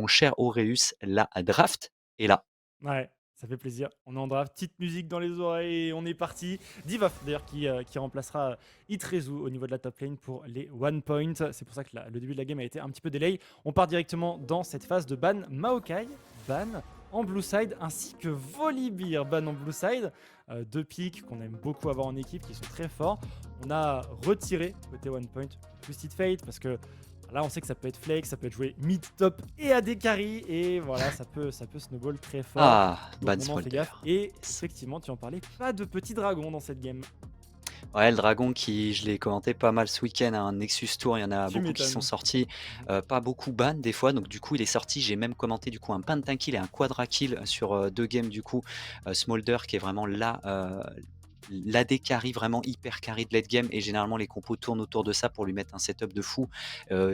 mon cher Aureus, la draft est là. Ouais, ça fait plaisir. On est en draft, petite musique dans les oreilles et on est parti. Divoff d'ailleurs qui remplacera Itrezu au niveau de la top lane pour les 1 point. C'est pour ça que le début de la game a été un petit peu delay. On part directement dans cette phase de ban Maokai, ban en blue side, ainsi que Volibear, ban en blue side. Deux picks qu'on aime beaucoup avoir en équipe, qui sont très forts. On a retiré côté 1 point Twisted Fate parce que là, on sait que ça peut être flex, ça peut être joué mid, top et AD carry. Et voilà, ça peut snowball très fort. Ah, Donc ban on en fait Smolder. gaffe. Et Yes. effectivement, tu en parlais, pas de petit dragon dans cette game. Ouais, le dragon qui je l'ai commenté pas mal ce week-end, hein, Nexus Tour, il y en a Tu beaucoup qui sont m'étonnes. sortis, pas beaucoup ban des fois, donc du coup il est sorti, j'ai même commenté du coup un pentakill et un quadrakill sur, 2 games du coup, Smolder qui est vraiment là, l'AD carry vraiment hyper carry de late game et généralement les compos tournent autour de ça pour lui mettre un setup de fou.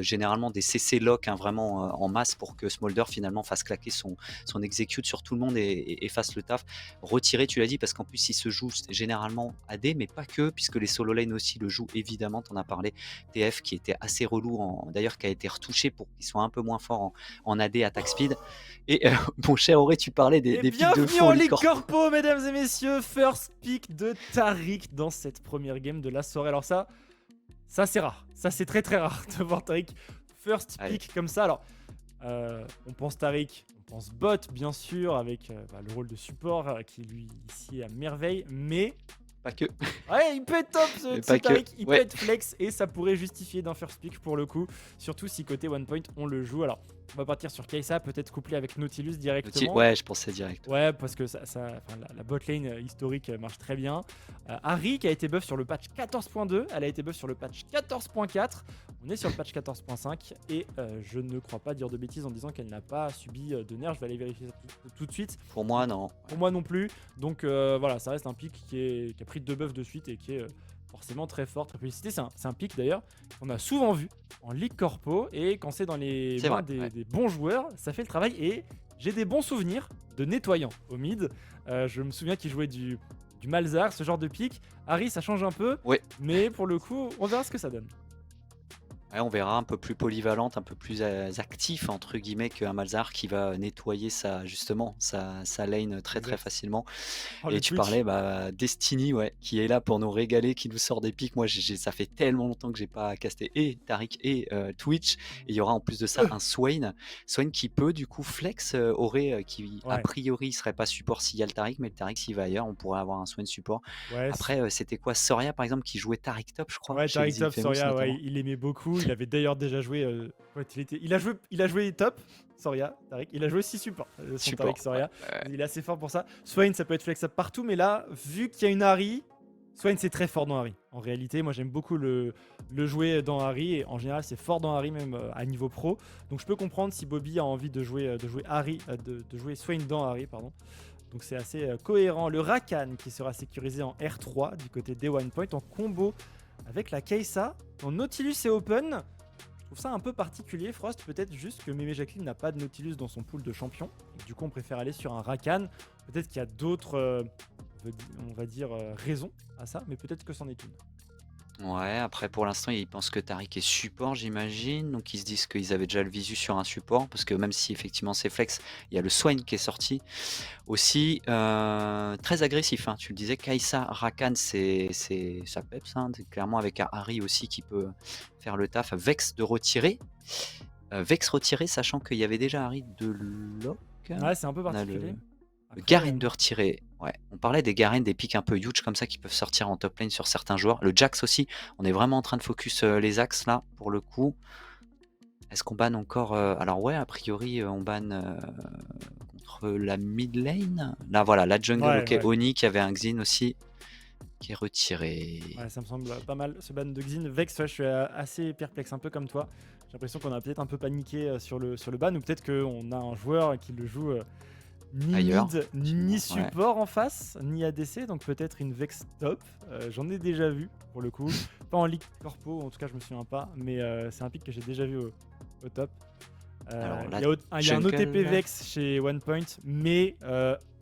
Généralement des CC lock, hein, vraiment, en masse pour que Smolder finalement fasse claquer son execute sur tout le monde et fasse le taf. Retirer, tu l'as dit, parce qu'en plus il se joue généralement AD, mais pas que, puisque les solo lane aussi le jouent évidemment, t'en as parlé. TF qui était assez relou, d'ailleurs qui a été retouché pour qu'il soit un peu moins fort en AD attack speed. Et mon cher Auré, tu parlais des, Et des pics de bienvenue fou en au Ligue Licorpo. Corpo, mesdames et messieurs. First pick de Tariq dans cette première game de la soirée. Alors ça c'est rare. Ça c'est très très rare de voir Tariq first Allez, pick comme ça. Alors, on pense Tariq, on pense bot bien sûr, avec le rôle de support qui lui ici est à merveille. Mais pas que, ouais, il peut être top ce mais petit pas que. Tariq, il peut Ouais, être flex et ça pourrait justifier d'un first pick pour le coup, surtout si côté 1 point on le joue. Alors, on va partir sur Kai'Sa, peut-être couplé avec Nautilus directement. ouais, je pensais direct. Ouais, parce que la bot lane historique marche très bien. Harry qui a été buff sur le patch 14.2, elle a été buff sur le patch 14.4. On est sur le patch 14.5 et je ne crois pas dire de bêtises en disant qu'elle n'a pas subi de nerf. Je vais aller vérifier ça tout de suite. Pour moi, non. Pour moi non plus. Donc voilà, ça reste un pick qui a pris 2 buffs de suite et qui est forcément très fort, très félicité. C'est un pick d'ailleurs qu'on a souvent vu en Ligue Corpo et quand c'est dans les C'est mains vrai. des, Ouais. des bons joueurs, ça fait le travail et j'ai des bons souvenirs de nettoyant au mid. Je me souviens qu'il jouait du Malzahar, ce genre de pick. Harry, ça change un peu, Ouais. mais pour le coup, on verra ce que ça donne. Ouais, on verra un peu plus polyvalente, un peu plus actif entre guillemets qu'un Malzahar qui va nettoyer sa lane très très Exact. facilement. Oh, Et le tu Twitch. parlais Destiny, ouais, qui est là pour nous régaler, qui nous sort des pics. Moi, ça fait tellement longtemps que j'ai pas casté et Tariq et Twitch. Et il y aura en plus de ça un Swain, Swain qui peut du coup flex Auré, qui a Ouais, priori serait pas support s'il y a le Tariq, mais le Tariq s'il va ailleurs, on pourrait avoir un Swain support. ouais. Après, c'était quoi Soria par exemple qui jouait Tariq top, je crois, Ouais, chez Tariq les Top, Infamous Soria, ouais, notamment. il aimait beaucoup. Il avait d'ailleurs déjà joué. Il a joué top, Soria, Tariq. Il a joué aussi support, son Tariq Support, ouais. Soria. Il est assez fort pour ça. Swain, ça peut être flex up partout, mais là, vu qu'il y a une Harry, Swain, c'est très fort dans Harry. En réalité, moi, j'aime beaucoup le jouer dans Harry, et en général, c'est fort dans Harry, même à niveau pro. Donc, je peux comprendre si Bobby a envie de jouer Harry, de jouer Swain dans Harry, pardon. Donc c'est assez cohérent. Le Rakan qui sera sécurisé en R3 du côté des 1 point en combo avec la Kai'Sa. En Nautilus et Open, je trouve ça un peu particulier. Frost, peut-être juste que Mémé Jacqueline n'a pas de Nautilus dans son pool de champions. Et que du coup, on préfère aller sur un Rakan. Peut-être qu'il y a d'autres, on va dire, raisons à ça, mais peut-être que c'en est une. Ouais, après pour l'instant, ils pensent que Tariq est support, j'imagine. Donc ils se disent qu'ils avaient déjà le visu sur un support. Parce que même si effectivement c'est flex, il y a le Swain qui est sorti. Aussi, très agressif, hein. Tu le disais, Kai'Sa, Rakan, c'est ça peps, hein. Clairement avec un Harry aussi qui peut faire le taf. Vex de retirer. Vex retiré, sachant qu'il y avait déjà Harry de lock. Ouais, c'est un peu On a particulier. le Après, Garen de retirer. Ouais, on parlait des Garen, des pics un peu huge comme ça qui peuvent sortir en top lane sur certains joueurs. Le Jax aussi, on est vraiment en train de focus les axes là pour le coup. Est-ce qu'on banne encore alors ouais, a priori on banne contre la mid lane. Là voilà, la jungle, ouais, ok. ouais. Oni qui avait un Xin aussi qui est retiré. Ouais, ça me semble pas mal ce ban de Xin. Vex, ouais, je suis assez perplexe, un peu comme toi. J'ai l'impression qu'on a peut-être un peu paniqué sur le ban, ou peut-être qu'on a un joueur qui le joue ni Ailleurs, mid, ni effectivement. Ouais. support en face, ni ADC, donc peut-être une Vex top. J'en ai déjà vu, pour le coup. Pas en Ligue Corpo, en tout cas, je me souviens pas, mais c'est un pick que j'ai déjà vu au top. Alors la Il y a un OTP jungle. Vex chez 1 point, mais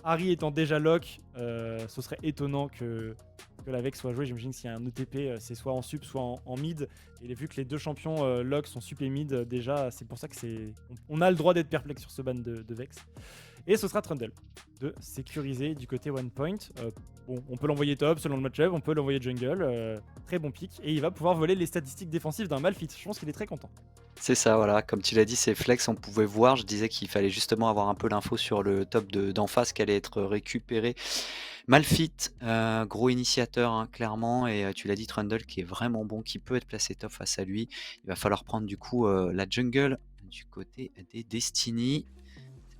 Harry étant déjà lock, ce serait étonnant que la Vex soit jouée. J'imagine que s'il y a un ETP, c'est soit en sup, soit en mid. Et vu que les deux champions Log sont sup et mid, déjà, c'est pour ça que on a le droit d'être perplexe sur ce ban de Vex. Et ce sera Trundle de sécuriser du côté one point. Bon, on peut l'envoyer top selon le match-up, on peut l'envoyer jungle. Très bon pick. Et il va pouvoir voler les statistiques défensives d'un Malphite. Je pense qu'il est très content. C'est ça, voilà, comme tu l'as dit, c'est flex, on pouvait voir. Je disais qu'il fallait justement avoir un peu l'info sur le top d'en face qui allait être récupéré. Malphite, gros initiateur, hein, clairement, et tu l'as dit, Trundle qui est vraiment bon, qui peut être placé top face à lui. Il va falloir prendre du coup la jungle du côté des Destiny.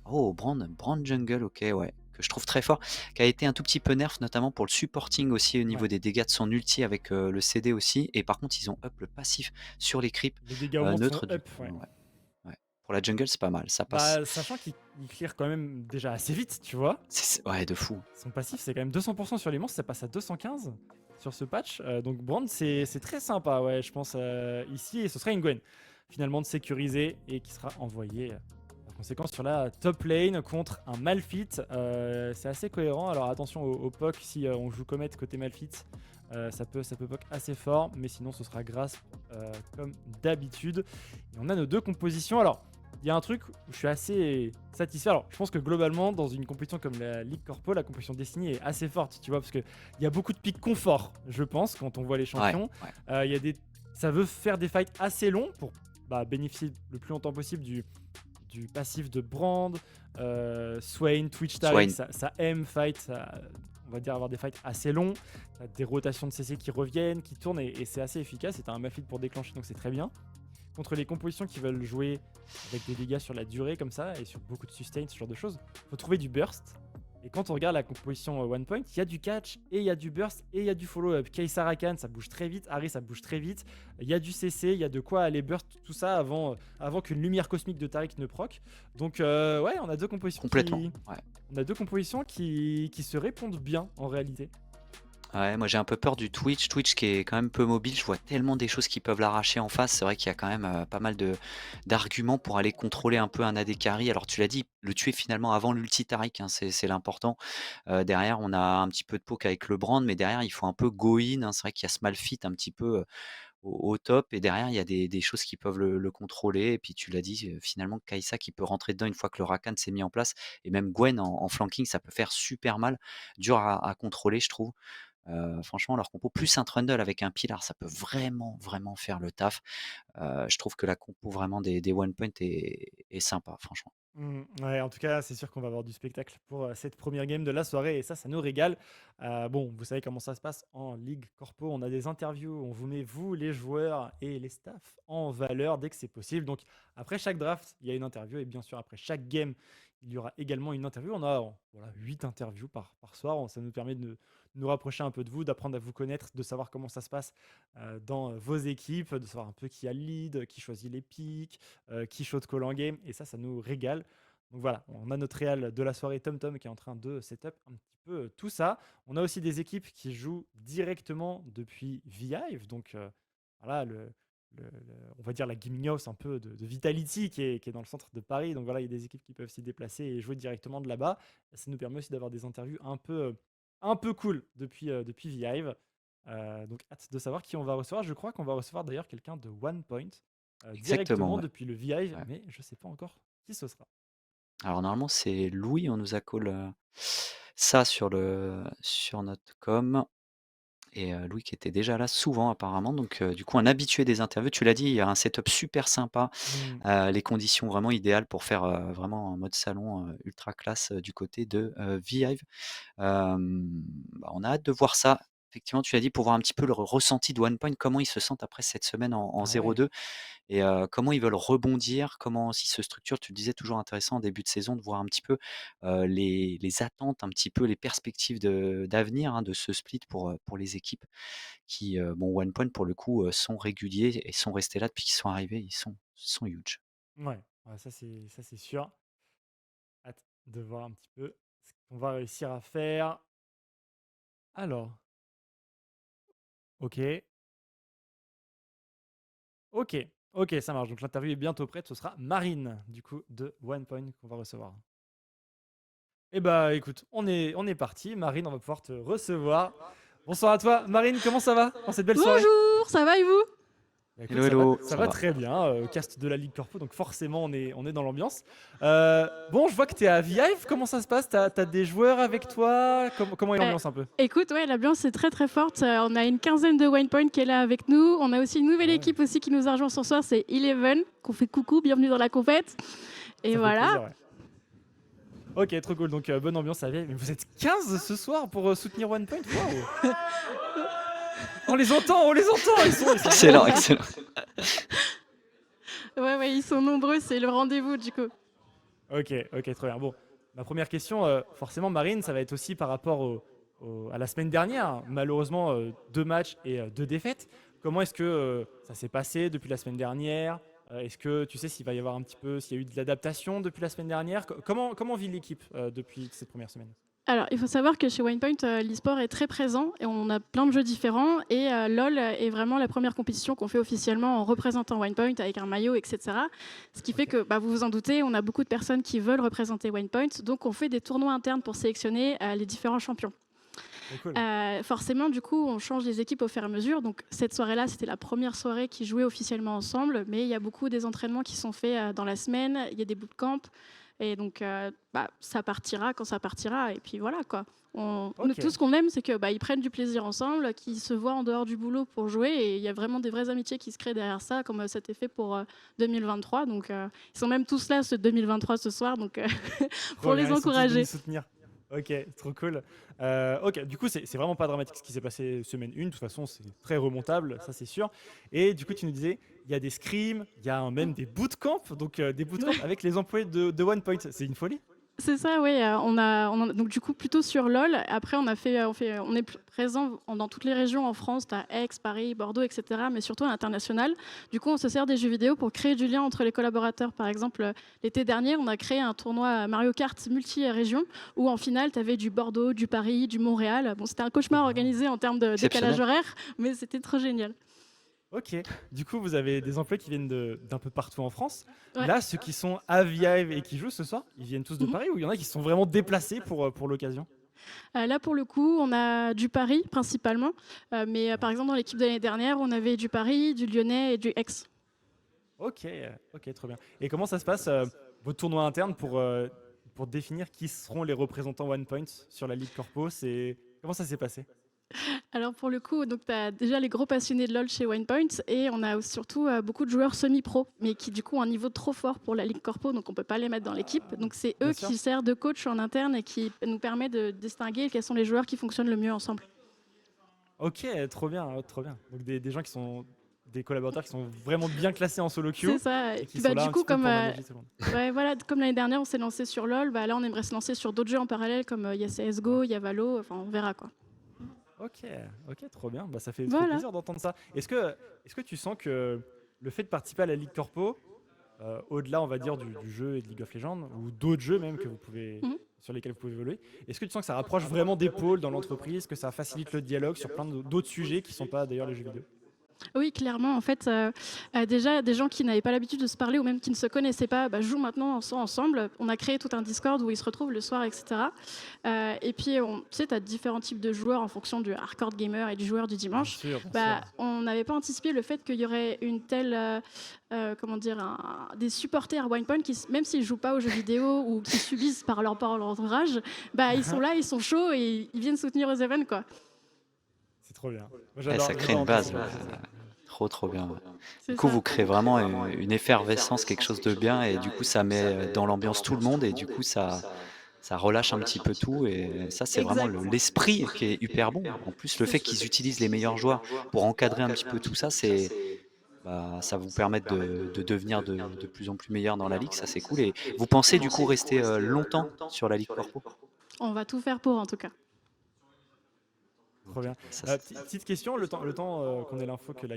Oh, Brand Jungle, ok, ouais, que je trouve très fort, qui a été un tout petit peu nerf, notamment pour le supporting aussi au niveau Ouais. des dégâts de son ulti avec le CD aussi. Et par contre, ils ont up le passif sur les creeps Les dégâts au monstre sont neutres. Du up, coup, ouais. ouais, ouais. Pour la jungle, c'est pas mal, ça passe. Bah, sachant qu'il clear quand même déjà assez vite, tu vois. Ouais, de fou. Son passif, c'est quand même 200% sur les monstres, ça passe à 215 sur ce patch. Donc Brand, c'est très sympa, ouais, je pense, ici. Et ce sera une Gwen, finalement, de sécuriser et qui sera envoyée par conséquent sur la top lane contre un Malphite. C'est assez cohérent. Alors attention au POC, si on joue Comet côté Malphite, ça peut POC assez fort. Mais sinon, ce sera Grasp comme d'habitude. Et on a nos deux compositions. Alors, il y a un truc où je suis assez satisfait. Alors, je pense que globalement, dans une compétition comme la Ligue Corpo, la compétition Destiny est assez forte, tu vois, parce qu'il y a beaucoup de pics confort, je pense, quand on voit les Ouais, champions. ouais. Il y a ça veut faire des fights assez longs pour bénéficier le plus longtemps possible du passif de Brand. Swain, Twitch Tarek, Swain. ça aime fight, on va dire avoir des fights assez longs. T'as des rotations de CC qui reviennent, qui tournent, et c'est assez efficace. Et t'as un Malphite pour déclencher, donc c'est très bien. Contre les compositions qui veulent jouer avec des dégâts sur la durée comme ça et sur beaucoup de sustain, ce genre de choses, faut trouver du burst. Et quand on regarde la composition one point, il y a du catch et il y a du burst et il y a du follow-up. Kaisa Rakan, ça bouge très vite. Harry, ça bouge très vite. Il y a du CC, il y a de quoi aller burst tout ça avant qu'une lumière cosmique de Taric ne proc. Donc ouais, on a deux compositions Complètement. Ouais. on a deux compositions qui se répondent bien en réalité. Ouais, moi j'ai un peu peur du Twitch. Twitch qui est quand même peu mobile, je vois tellement des choses qui peuvent l'arracher en face. C'est vrai qu'il y a quand même pas mal d'arguments pour aller contrôler un peu un AD carry. Alors tu l'as dit, le tuer finalement avant l'ulti Taric, hein, c'est l'important. Derrière, on a un petit peu de poke avec le brand, mais derrière, il faut un peu go in, hein. C'est vrai qu'il y a ce Malphite un petit peu au top, et derrière, il y a des choses qui peuvent le contrôler. Et puis tu l'as dit, finalement, Kai'Sa qui peut rentrer dedans une fois que le Rakan s'est mis en place, et même Gwen en flanking, ça peut faire super mal, dur à contrôler, je trouve. Franchement, leur compo, plus un Trundle avec un Pilar, ça peut vraiment, vraiment faire le taf. Je trouve que la compo vraiment des One Point est sympa, franchement. Ouais, en tout cas, c'est sûr qu'on va avoir du spectacle pour cette première game de la soirée et ça nous régale. Bon, vous savez comment ça se passe en Ligue Corpo. On a des interviews, on vous met, vous, les joueurs et les staffs, en valeur dès que c'est possible. Donc, après chaque draft, il y a une interview et bien sûr, après chaque game, il y aura également une interview. On a voilà, 8 interviews par soir. Ça nous permet de nous rapprocher un peu de vous, d'apprendre à vous connaître, de savoir comment ça se passe dans vos équipes, de savoir un peu qui a le lead, qui choisit les pics, qui shot call en game. Et ça nous régale. Donc voilà, on a notre réal de la soirée TomTom qui est en train de setup un petit peu tout ça. On a aussi des équipes qui jouent directement depuis Vive. Donc voilà, on va dire la gaming house un peu de Vitality qui est dans le centre de Paris. Donc voilà, il y a des équipes qui peuvent s'y déplacer et jouer directement de là-bas. Ça nous permet aussi d'avoir des interviews un peu cool depuis Vive. Donc hâte de savoir qui on va recevoir. Je crois qu'on va recevoir d'ailleurs quelqu'un de One Point Exactement, directement ouais. depuis le Vive, Ouais. mais je ne sais pas encore qui ce sera. Alors normalement, c'est Louis, on nous a call ça sur notre com, et Louis qui était déjà là souvent apparemment, donc du coup un habitué des interviews. Tu l'as dit, il y a un setup super sympa, Hmm. les conditions vraiment idéales pour faire vraiment un mode salon ultra classe du côté de Vive. On a hâte de voir ça. Effectivement, tu as dit, pour voir un petit peu le ressenti de OnePoint, comment ils se sentent après cette semaine en Ah ouais. 0-2, et comment ils veulent rebondir, comment aussi se structure. Tu le disais, toujours intéressant en début de saison de voir un petit peu les attentes, un petit peu les perspectives d'avenir, hein, de ce split pour les équipes qui, bon, OnePoint pour le coup, sont réguliers et sont restés là depuis qu'ils sont arrivés. Ils sont huge. Ouais, ouais, ça c'est sûr. Hâte de voir un petit peu ce qu'on va réussir à faire. Alors, ok, ok, ok, ça marche. Donc l'interview est bientôt prête. Ce sera Marine, du coup, de One Point qu'on va recevoir. Eh bah écoute, on est parti. Marine, on va pouvoir te recevoir. Bonsoir à toi, Marine, comment ça va dans cette belle soirée? Bonjour, ça va et vous? Bah, écoute, Hello, ça va, hello, ça ça va va. très bien, cast de la Ligue Corpo, donc forcément on est dans l'ambiance. Bon, je vois que tu es à Vive, comment ça se passe? T'as des joueurs avec toi? Comment est Bah, l'ambiance un peu? écoute, ouais, l'ambiance est très très forte. On a une quinzaine de Winepoint qui est là avec nous. On a aussi une nouvelle Ah ouais, équipe aussi qui nous a rejoint ce soir, c'est Eleven, qu'on fait coucou, bienvenue dans la compète. Et ça fait voilà. plaisir, ouais. Ok, trop cool, donc bonne ambiance à Vive. Mais vous êtes 15 ce soir pour soutenir OnePoint? Waouh! On les entend, ils sont Excellent, excellent. Ouais, ils sont nombreux, c'est le rendez-vous du coup. Ok, très bien. Bon, ma première question, forcément, Marine, ça va être aussi par rapport à la semaine dernière. Malheureusement, 2 matchs et 2 défaites. Comment est-ce que ça s'est passé depuis la semaine dernière? Est-ce que tu sais s'il va y avoir un petit peu, s'il y a eu de l'adaptation depuis la semaine dernière? Comment vit l'équipe depuis cette première semaine? Alors, il faut savoir que chez Winepoint, l'e-sport est très présent et on a plein de jeux différents. Et LoL est vraiment la première compétition qu'on fait officiellement en représentant Winepoint avec un maillot, etc. Ce qui fait Ok, que, vous vous en doutez, on a beaucoup de personnes qui veulent représenter Winepoint. Donc, on fait des tournois internes pour sélectionner les différents champions. trop cool. Forcément, du coup, on change les équipes au fur et à mesure. Donc, cette soirée-là, c'était la première soirée qui jouait officiellement ensemble. Mais il y a beaucoup des entraînements qui sont faits dans la semaine. Il y a des bootcamps. Et donc, ça partira quand ça partira. Et puis voilà, quoi. Ok, Tout ce qu'on aime, c'est que ils prennent du plaisir ensemble, qu'ils se voient en dehors du boulot pour jouer. Et il y a vraiment des vraies amitiés qui se créent derrière ça, comme c'était fait pour 2023. Donc, ils sont même tous là, ce 2023, ce soir. Donc, trop pour bien, les ils sont tous encourager. venus soutenir. Ok, trop cool. Ok, du coup, c'est vraiment pas dramatique ce qui s'est passé semaine 1. De toute façon, c'est très remontable, ça c'est sûr. Et du coup, tu nous disais, il y a des scrims, il y a même des bootcamps, donc des bootcamps avec les employés de OnePoint. C'est une folie. C'est ça, oui. Donc du coup plutôt sur LoL. Après, on est présent dans toutes les régions en France. T'as Aix, Paris, Bordeaux, etc. Mais surtout à l'international. Du coup, on se sert des jeux vidéo pour créer du lien entre les collaborateurs. Par exemple, l'été dernier, on a créé un tournoi Mario Kart multi-région où en finale, t'avais du Bordeaux, du Paris, du Montréal. Bon, c'était un cauchemar organisé en termes de décalage Exceptionnel. horaire, mais c'était trop génial. Ok, du coup, vous avez des employés qui viennent d'un peu partout en France. Ouais. Là, ceux qui sont à Vive et qui jouent ce soir, ils viennent tous de Mhm. Paris ou il y en a qui se sont vraiment déplacés pour l'occasion? Là, pour le coup, on a du Paris principalement. Mais Ouais. par exemple, dans l'équipe de l'année dernière, on avait du Paris, du Lyonnais et du Aix. Ok, très bien. Et comment ça se passe, votre tournoi interne pour définir qui seront les représentants OnePoint sur la Ligue Corpo? Comment ça s'est passé? Alors pour le coup, donc tu as déjà les gros passionnés de LoL chez Winepoint et on a surtout beaucoup de joueurs semi-pro, mais qui du coup ont un niveau trop fort pour la Ligue Corpo, donc on peut pas les mettre dans l'équipe. Donc c'est Bien eux sûr. qui servent de coach en interne et qui nous permet de distinguer quels sont les joueurs qui fonctionnent le mieux ensemble. Ok, trop bien, trop bien. Donc des gens qui sont des collaborateurs qui sont vraiment bien classés en solo C'est queue ça. et Et qui puis, sont là du un coup, petit peu pour manager tout le monde. ouais, voilà, comme l'année dernière, on s'est lancé sur LoL, là on aimerait se lancer sur d'autres jeux en parallèle, comme il y a Ouais. CSGO, il y a Valo, enfin on verra quoi. Ok, trop bien. Bah, ça fait trop Voilà. plaisir d'entendre ça. Est-ce que tu sens que le fait de participer à la Ligue Corpo, au-delà, on va dire, du jeu et de League of Legends, ou d'autres jeux même Mhm. sur lesquels vous pouvez évoluer, est-ce que tu sens que ça rapproche vraiment des pôles dans l'entreprise, que ça facilite le dialogue sur plein d'autres sujets qui ne sont pas d'ailleurs les jeux vidéo? Oui, clairement. En fait, déjà, des gens qui n'avaient pas l'habitude de se parler ou même qui ne se connaissaient pas jouent maintenant ensemble. On a créé tout un Discord où ils se retrouvent le soir, etc. Et puis, tu sais, tu as différents types de joueurs en fonction du hardcore gamer et du joueur du Bien dimanche. sûr, bien sûr. On n'avait pas anticipé le fait qu'il y aurait une telle, comment dire, des supporters Winepoint qui, même s'ils jouent pas aux jeux vidéo ou qui subissent par leur entourage, ils sont là, ils sont chauds et ils viennent soutenir aux events, quoi. C'est trop bien. Moi, Ça crée j'adore une entendre ce base. genre de choses. Trop bien. Ouais. Du C'est coup, ça. vous créez vraiment une effervescence, quelque chose de bien, et du coup, ça met dans l'ambiance tout le monde, et du coup, ça relâche un petit peu tout, et ça, c'est vraiment Exact. l'esprit qui est hyper bon. En plus, le C'est fait qu'ils utilisent les meilleurs joueurs pour encadrer un petit peu tout ça, ça vous permet de devenir de plus en plus meilleur dans la ligue, ça c'est cool. Et vous pensez du coup rester longtemps sur la ligue corpo? On va tout faire pour, en tout cas. Trop bien. Ça, c'est- Petite question, le temps qu'on ait l'info que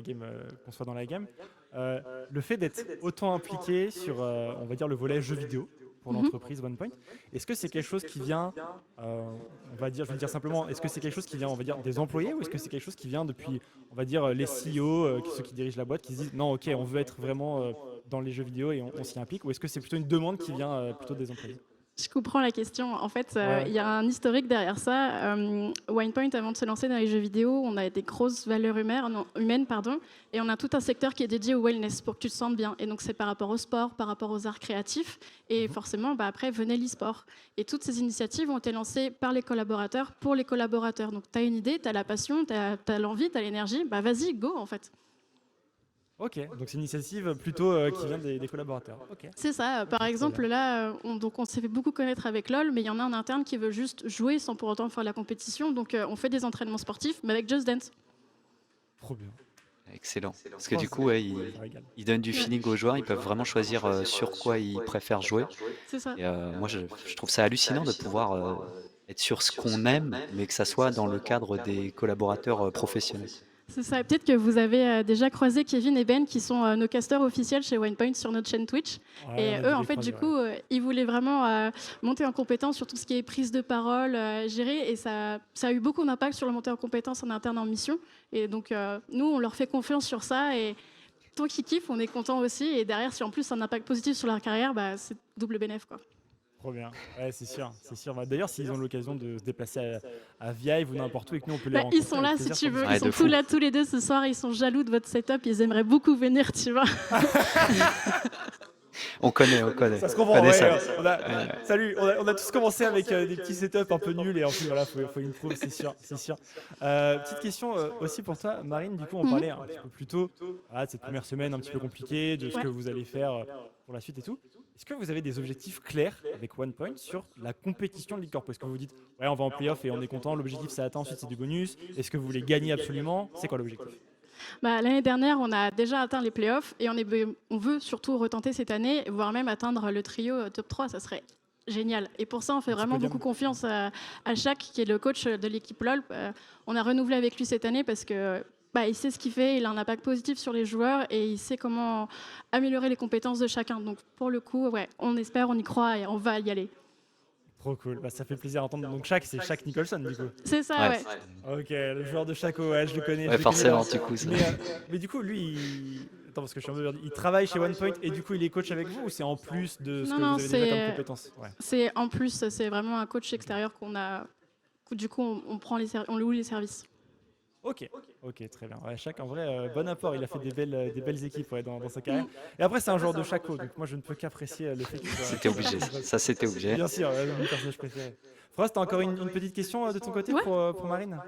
qu'on soit dans la game, le fait d'être autant impliqué sur, on va dire, le volet jeux vidéo pour Mhm. l'entreprise OnePoint, est-ce que c'est quelque chose qui vient, on va dire, je vais dire simplement, est-ce que c'est quelque chose qui vient, on va dire, des employés ou est-ce que c'est quelque chose qui vient depuis, on va dire, les CEO, ceux qui dirigent la boîte, qui se disent non, ok, on veut être vraiment dans les jeux vidéo et on s'y implique, ou est-ce que c'est plutôt une demande qui vient plutôt des employés? Je comprends la question. En fait, Ouais, ouais. il y a un historique derrière ça. Winepoint, avant de se lancer dans les jeux vidéo, on a des grosses valeurs humaines, pardon, et on a tout un secteur qui est dédié au wellness pour que tu te sentes bien. Et donc, c'est par rapport au sport, par rapport aux arts créatifs, et Mhm. forcément, après, venait l'e-sport. Et toutes ces initiatives ont été lancées par les collaborateurs, pour les collaborateurs. Donc, tu as une idée, tu as la passion, tu as l'envie, tu as l'énergie, vas-y, go, en fait. Ok, donc c'est une initiative plutôt qui vient des collaborateurs. Ok, C'est ça. Par ok, trop exemple, bien. là, on s'est fait beaucoup connaître avec LoL, mais il y en a en interne qui veut juste jouer sans pour autant faire la compétition. Donc, on fait des entraînements sportifs, mais avec Just Dance. Trop bien. Excellent. Parce que Oh, du coup, ouais, ça régale. ils donnent du Ouais, feeling aux joueurs, ils peuvent vraiment choisir sur quoi ils préfèrent jouer. c'est ça. Et moi, je trouve ça hallucinant de pouvoir être sur ce qu'on aime, mais que ça soit dans le cadre des collaborateurs professionnels. C'est ça. Peut-être que vous avez déjà croisé Kevin et Ben, qui sont nos casteurs officiels chez Winepoint sur notre chaîne Twitch. Ouais, Et on a eux, dû en les fait, du croiser, ouais. coup, ils voulaient vraiment monter en compétence sur tout ce qui est prise de parole, gérer. Et ça a eu beaucoup d'impact sur la montée en compétence en interne en mission. Et donc, nous, on leur fait confiance sur ça. Et tant qu'ils kiffent, on est content aussi. Et derrière, si en plus ça a un impact positif sur leur carrière, c'est double bénéf, quoi. Trop bien. Ouais, c'est sûr, c'est sûr. Bah, d'ailleurs, s'ils ont l'occasion de se déplacer à Vive ou n'importe où et que nous on peut les Ils rencontrer sont avec là si plaisir tu pour veux. Ils Ouais, discuter. sont de tous fou. là tous les deux ce soir. Ils sont jaloux de votre setup. Ils aimeraient beaucoup venir, tu vois. On connaît, on connaît. Ça se On comprend, connaît ouais. ça. Salut, on a tous commencé avec des petits setups un peu nuls et en plus, voilà, faut improve, c'est sûr, c'est sûr. Petite question aussi pour toi, Marine. Du coup, on Mhm. parlait un petit peu plus tôt voilà, de cette première semaine un petit peu compliquée, de ce Ouais. que vous allez faire pour la suite et tout. Est-ce que vous avez des objectifs clairs avec OnePoint sur la compétition de Ligue Corpo? Est-ce que vous dites, ouais, on va en playoff et on est content, l'objectif c'est atteint, ensuite c'est du bonus? Est-ce que vous voulez gagner absolument? C'est quoi l'objectif? L'année dernière, on a déjà atteint les playoffs et on veut surtout retenter cette année, voire même atteindre le trio top 3. Ça serait génial. Et pour ça, on fait Un petit vraiment beaucoup podium? confiance à Shaq, qui est le coach de l'équipe LOL. On a renouvelé avec lui cette année parce que il sait ce qu'il fait, il a un impact positif sur les joueurs et il sait comment améliorer les compétences de chacun. Donc pour le coup, ouais, on espère, on y croit et on va y aller. Trop cool, bah, ça fait plaisir d'entendre. Donc Shaq, c'est Shaq Nicholson du coup. C'est ça, Ouais, ouais. Ok, le joueur de Chaco, ouais, je ouais, le connais bien. forcément, du coup. Mais du coup, lui, attends, parce que je suis un peu perdu. Il travaille chez OnePoint et du coup, il est coach avec vous ou c'est en plus de ce Non, que vous non, avez déjà comme compétences? Ouais. c'est en plus, c'est vraiment un coach extérieur qu'on a. Du coup, on prend on loue les services. Ok, ok, très bien. Ouais, Shaq, en vrai, bon apport. Il a fait des belles équipes ouais, dans sa carrière. Et après, c'est un joueur de Chaco, donc moi, je ne peux qu'apprécier le fait C'était qu'il obligé. soit. Ça, c'était obligé. Bien sûr, mon personnage préféré. Frost, t'as encore une petite question de ton côté Ouais. pour Marine?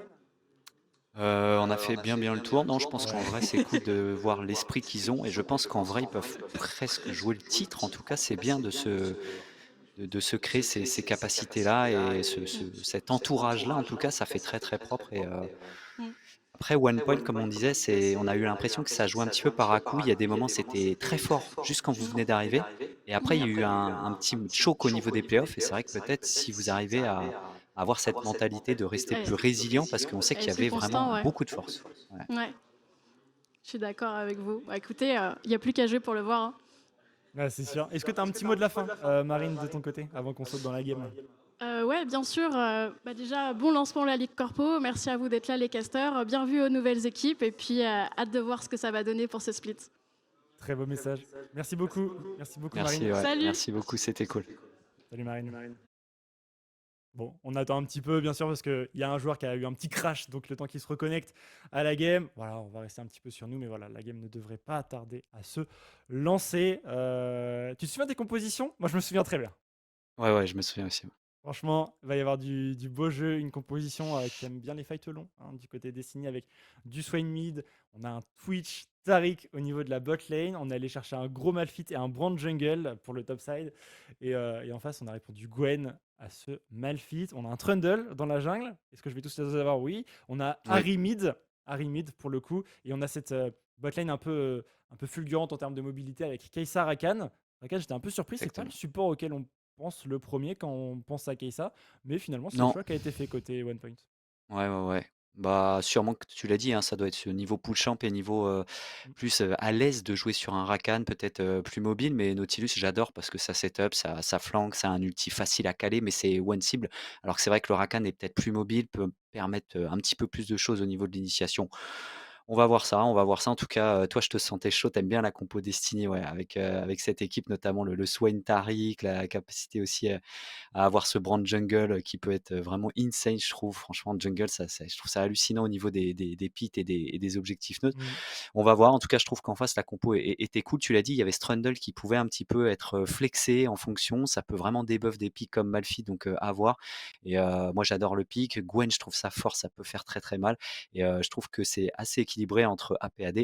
On a fait bien le tour. Non, je pense qu'en Ouais. vrai, c'est cool de voir l'esprit qu'ils ont et je pense qu'en vrai, ils peuvent presque jouer le titre. En tout cas, c'est bien de se créer ces capacités-là et cet entourage-là. En tout cas, ça fait très, très propre et Mm. après OnePoint, comme on disait, on a eu l'impression que ça jouait un petit peu par à-coups. Il y a des moments, c'était très fort juste quand vous venez d'arriver et après, il y a eu un petit choc au niveau des playoffs et c'est vrai que peut-être si vous arrivez à avoir cette mentalité de rester plus résilient parce qu'on sait qu'il y Être plus avait vraiment constant, ouais. beaucoup de force. Ouais. Ouais, je suis d'accord avec vous. Écoutez, il n'y a plus qu'à jouer pour le voir, hein. Ouais, c'est sûr. Est-ce que tu as un petit mot de la fin, Marine, de ton côté, avant qu'on saute dans la game? Ouais, bien sûr. Déjà, bon lancement la Ligue Corpo. Merci à vous d'être là, les casteurs. Bien vu aux nouvelles équipes. Et puis, hâte de voir ce que ça va donner pour ce split. Très beau message. Merci beaucoup. Merci beaucoup, Merci, Marine. ouais. Salut. Merci beaucoup, c'était cool. Salut, Marine. Bon, on attend un petit peu, bien sûr, parce qu'il y a un joueur qui a eu un petit crash, donc le temps qu'il se reconnecte à la game. Voilà, on va rester un petit peu sur nous, mais voilà, la game ne devrait pas tarder à se lancer. Tu te souviens des compositions? Moi, je me souviens très bien. Ouais, je me souviens aussi. Franchement, il va y avoir du beau jeu, une composition qui aime bien les fights longs, hein, du côté Destiny avec du Swain mid. On a un Twitch Taric au niveau de la bot lane. On est allé chercher un gros Malphite et un Brand Jungle pour le top side. Et en face, on a répondu Gwen à ce Malphite. On a un Trundle dans la jungle. Est-ce que je vais tous les avoir? Oui. On a Oui. Harry mid pour le coup. Et on a cette bot lane un peu fulgurante en termes de mobilité avec Kai'Sa Rakan. Rakan, j'étais un peu surpris. C'est pas le Exactement. support auquel on pense le premier quand on pense à Kai'Sa, mais finalement c'est le Non. choix qui a été fait côté OnePoint. Ouais. Bah, sûrement que tu l'as dit, hein, ça doit être ce niveau pool champ et niveau Mm. plus à l'aise de jouer sur un Rakan, peut-être plus mobile, mais Nautilus, j'adore parce que ça setup, ça flanque, ça a un ulti facile à caler, mais c'est one cible. Alors que c'est vrai que le Rakan est peut-être plus mobile, peut permettre un petit peu plus de choses au niveau de l'initiation. On va voir ça, on va voir ça. En tout cas, toi, je te sentais chaud, tu bien la compo Destiny, ouais, avec cette équipe, notamment le Swain Taric, la capacité aussi, à avoir ce brand jungle, qui peut être, vraiment insane, je trouve. Franchement, jungle, ça je trouve ça hallucinant au niveau des pits et des objectifs neutres. Mm. On va voir. En tout cas, je trouve qu'en face, la compo était cool. Tu l'as dit, il y avait Strundle qui pouvait un petit peu être, flexé en fonction. Ça peut vraiment débuff des pics comme Malphite, donc à voir. Et moi, j'adore le pic. Gwen, je trouve ça fort, ça peut faire très, très mal. Et je trouve que c'est assez équilibré entre AP et AD.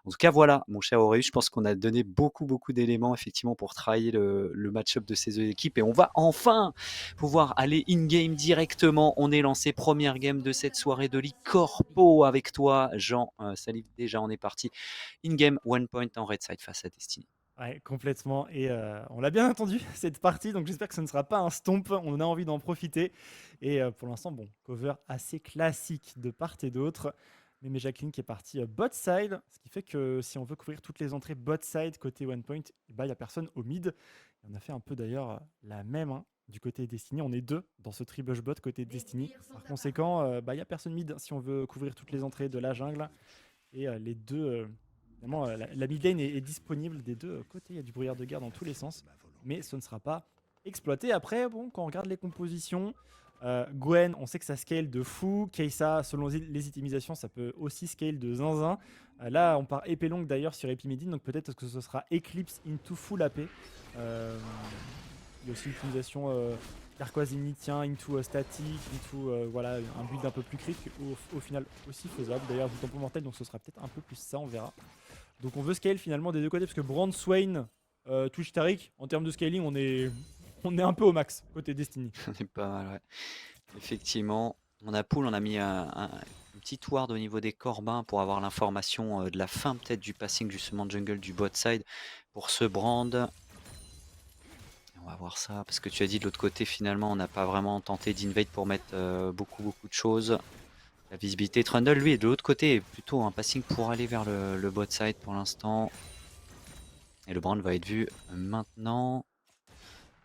En tout cas, voilà, mon cher Auréus, je pense qu'on a donné beaucoup, beaucoup d'éléments effectivement pour travailler le match-up de ces deux équipes. Et on va enfin pouvoir aller in-game directement. On est lancé, première game de cette soirée de Ligue Corpo avec toi, Jean. Salut, déjà, on est parti. In-game, 1 point en red side face à Destiny. Ouais, complètement. Et on l'a bien entendu, cette partie, donc j'espère que ce ne sera pas un stomp. On a envie d'en profiter. Et pour l'instant, bon, cover assez classique de part et d'autre. Mais Jacqueline qui est partie bot side, ce qui fait que si on veut couvrir toutes les entrées bot side côté 1 point, il n'y a personne au mid. Et on a fait un peu d'ailleurs la même hein, du côté Destiny. On est deux dans ce tribush bot côté Destiny. Par conséquent, il n'y a personne mid si on veut couvrir toutes les entrées de la jungle. Et les deux. Évidemment, la mid lane est disponible des deux côtés. Il y a du brouillard de guerre dans tous les sens. Mais ce ne sera pas exploité. Après, bon, quand on regarde les compositions, Gwen, on sait que ça scale de fou. Kai'Sa, selon les itemisations, ça peut aussi scale de zinzin. Là, on part épée longue d'ailleurs sur Epimedine. Donc peut-être que ce sera Eclipse into full AP. Il y a aussi l'utilisation Turquoise Ignitien into statique, into voilà, un build un peu plus crit, au final aussi faisable. D'ailleurs, du tempo mortel, donc ce sera peut-être un peu plus ça, on verra. Donc on veut scale finalement des deux côtés, parce que Brand, Swain, Twitch Taric, en termes de scaling, on est un peu au max côté Destiny. On est pas mal, ouais. Effectivement, on a pool, on a mis un petit ward au niveau des corbins pour avoir l'information de la fin peut-être du passing justement de jungle du bot side pour ce brand. On va voir ça, parce que tu as dit de l'autre côté, finalement, on n'a pas vraiment tenté d'invade pour mettre beaucoup de choses. La visibilité, Trundle, lui, est de l'autre côté, est plutôt un passing pour aller vers le bot side pour l'instant. Et le brand va être vu maintenant.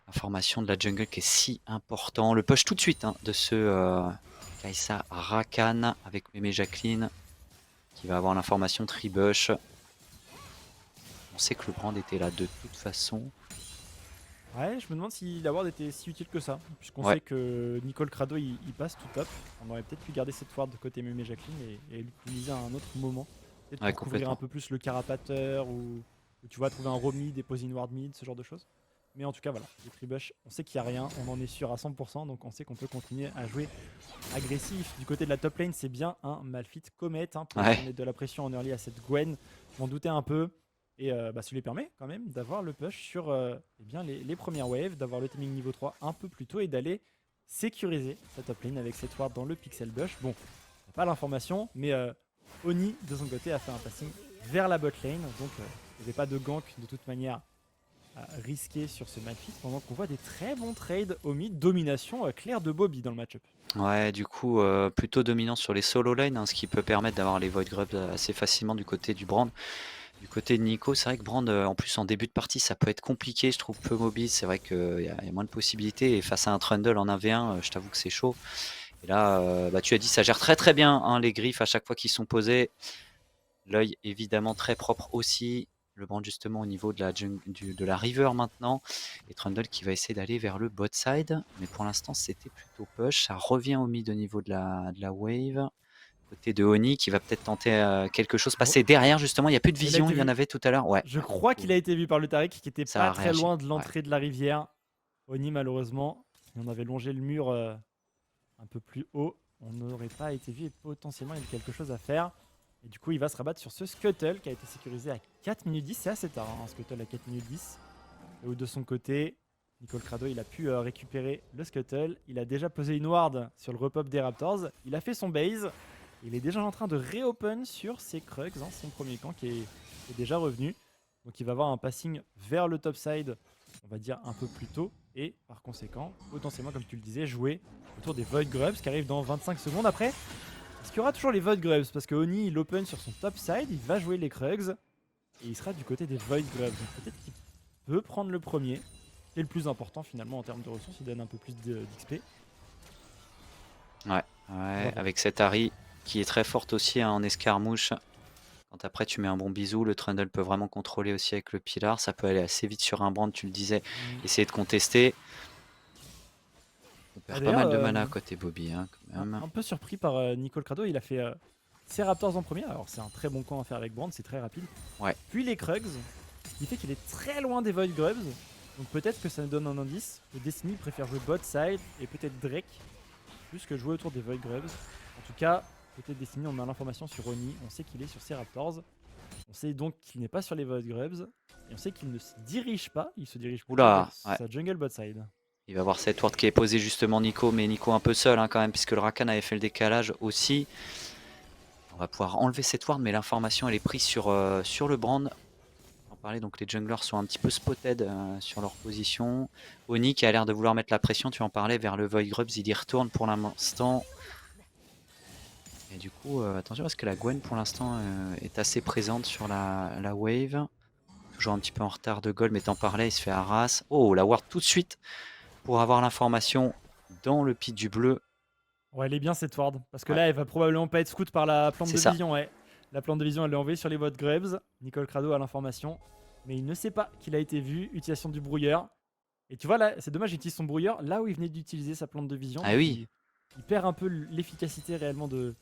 Information de la jungle qui est si important. Le push tout de suite hein, de ce Kai'Sa Rakan avec Mémé Jacqueline qui va avoir l'information Tribush. On sait que le brand était là de toute façon. Ouais, je me demande si la ward était si utile que ça, puisqu'on Ouais. sait que Nicole Crado il passe tout top. On aurait peut-être pu garder cette ward de côté Mémé Jacqueline et l'utiliser à un autre moment. Peut-être Ouais, pour couvrir complètement. un peu plus le carapateur ou tu vois trouver un roam mid, déposer une ward mid, ce genre de choses. Mais en tout cas voilà, les tribush, on sait qu'il n'y a rien, on en est sûr à 100%, donc on sait qu'on peut continuer à jouer agressif. Du côté de la top lane, c'est bien un Malphite Comet hein, pour Ouais. mettre de la pression en early à cette Gwen. Je m'en doutais un peu. Et ça lui permet quand même d'avoir le push sur eh bien, les premières waves, d'avoir le timing niveau 3 un peu plus tôt et d'aller sécuriser sa top lane avec cette ward dans le pixel bush. Bon, on n'a pas l'information, mais Oni de son côté a fait un passing vers la bot lane, donc il n'y avait pas de gank de toute manière à risquer sur ce Malphite, pendant qu'on voit des très bons trades au mid, domination claire de Bobby dans le match-up. Ouais, du coup, plutôt dominant sur les solo lanes, hein, ce qui peut permettre d'avoir les Void Grubs assez facilement du côté du brand. Du côté de Nico, c'est vrai que Brand, en plus en début de partie, ça peut être compliqué, je trouve peu mobile. C'est vrai qu'il y a moins de possibilités. Et face à un Trundle en 1v1, je t'avoue que c'est chaud. Et là, tu as dit, ça gère très très bien hein, les griffes à chaque fois qu'ils sont posés. L'œil évidemment très propre aussi. Le Brand justement au niveau de la river maintenant. Et Trundle qui va essayer d'aller vers le bot side. Mais pour l'instant, c'était plutôt push. Ça revient au mid au niveau de la wave. Côté de Oni qui va peut-être tenter quelque chose. Passer derrière justement, il n'y a plus de Il a vision, été il y en vu. avait tout à l'heure. Ouais. Je crois qu'il a été vu par le Tariq qui était Ça pas a très réagi. loin de l'entrée de la rivière. Oni malheureusement, si on avait longé le mur un peu plus haut, on n'aurait pas été vu et potentiellement il y avait quelque chose à faire. Et du coup il va se rabattre sur ce Scuttle qui a été sécurisé à 4 minutes 10, c'est assez tard hein, un Scuttle à 4 minutes 10. Et de son côté, Nicole Crado il a pu récupérer le Scuttle, il a déjà posé une ward sur le repop des Raptors, il a fait son base, il est déjà en train de reopen sur ses Krugs, hein, son premier camp qui est déjà revenu. Donc il va avoir un passing vers le top side, on va dire un peu plus tôt, et par conséquent, potentiellement comme tu le disais, jouer autour des Void Grubs qui arrivent dans 25 secondes. Après, est-ce qu'il y aura toujours les Void Grubs? Parce que Oni il open sur son top side, il va jouer les Krugs, et il sera du côté des Void Grubs. Donc peut-être qu'il peut prendre le premier, qui est le plus important finalement en termes de ressources, il donne un peu plus d'XP. Ouais, avec cette Harry qui est très forte aussi hein, en escarmouche. Quand après tu mets un bon bisou, le Trundle peut vraiment contrôler aussi avec le Pilar. Ça peut aller assez vite sur un brand, tu le disais, essayer de contester. On Ah, perd pas d'ailleurs, mal de mana côté Bobby, hein, quand même. un peu surpris par Nicole Crado, il a fait ses Raptors en premier. Alors c'est un très bon camp à faire avec Brand, c'est très rapide. Ouais. Puis les Krugs, ce qui fait qu'il est très loin des Void Grubs. Donc peut-être que ça nous donne un indice. Le Destiny préfère jouer bot side et peut-être Drake plus que jouer autour des Void Grubs. En tout cas, côté Destiny, on a l'information sur Oni. On sait qu'il est sur ses Raptors. On sait donc qu'il n'est pas sur les Void Grubs. Et on sait qu'il ne se dirige pas. Il se dirige plutôt Oula, vers sa jungle bot side. Il va voir cette ward qui est posée justement Nico, mais Nico un peu seul hein, quand même, puisque le Rakan avait fait le décalage aussi. On va pouvoir enlever cette ward, mais l'information elle est prise sur, sur le brand. On en parlait, donc les junglers sont un petit peu spotted sur leur position. Oni qui a l'air de vouloir mettre la pression, tu en parlais, vers le Void Grubs, il y retourne pour l'instant. Et du coup, attention parce que la Gwen pour l'instant est assez présente sur la wave. Toujours un petit peu en retard de gold, mais t'en parlais, il se fait harass. Oh, la ward tout de suite pour avoir l'information dans le pit du bleu. Ouais, elle est bien cette ward. Parce que Ouais. là, elle va probablement pas être scout par la plante C'est de ça. vision. Ouais. La plante de vision, elle est envoyée sur les votes Grebs. Nicole Crado a l'information. Mais il ne sait pas qu'il a été vu. Utilisation du brouilleur. Et tu vois, là, c'est dommage, il utilise son brouilleur là où il venait d'utiliser sa plante de vision. Ah oui. Il perd un peu l'efficacité réellement de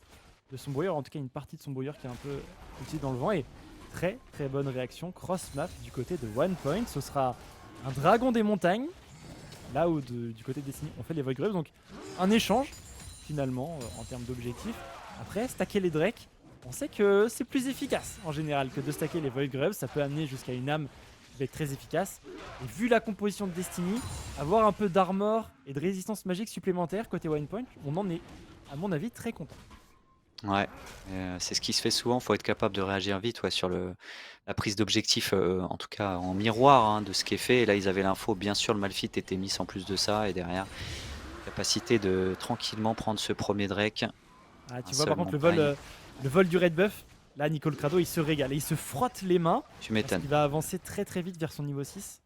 son brouilleur. En tout cas, une partie de son brouilleur qui est un peu utilisée dans le vent. Et très très bonne réaction. Cross map du côté de One Point. Ce sera un dragon des montagnes. Là où du côté de Destiny, on fait les Void Grubs. Donc un échange finalement en termes d'objectifs. Après, stacker les Drakes, on sait que c'est plus efficace en général que de stacker les Void Grubs. Ça peut amener jusqu'à une âme qui va être très efficace. Et vu la composition de Destiny, avoir un peu d'armor et de résistance magique supplémentaire côté One Point, on en est à mon avis très content. Ouais, c'est ce qui se fait souvent, il faut être capable de réagir vite sur la prise d'objectif, en tout cas en miroir hein, de ce qui est fait. Et là, ils avaient l'info, bien sûr, le Malphite était mis en plus de ça. Et derrière, capacité de tranquillement prendre ce premier Drake. Ah, tu vois par contre le vol du Red Buff, là Nicole Crado il se régale et il se frotte les mains. Tu m'étonnes. Il va avancer très très vite vers son niveau 6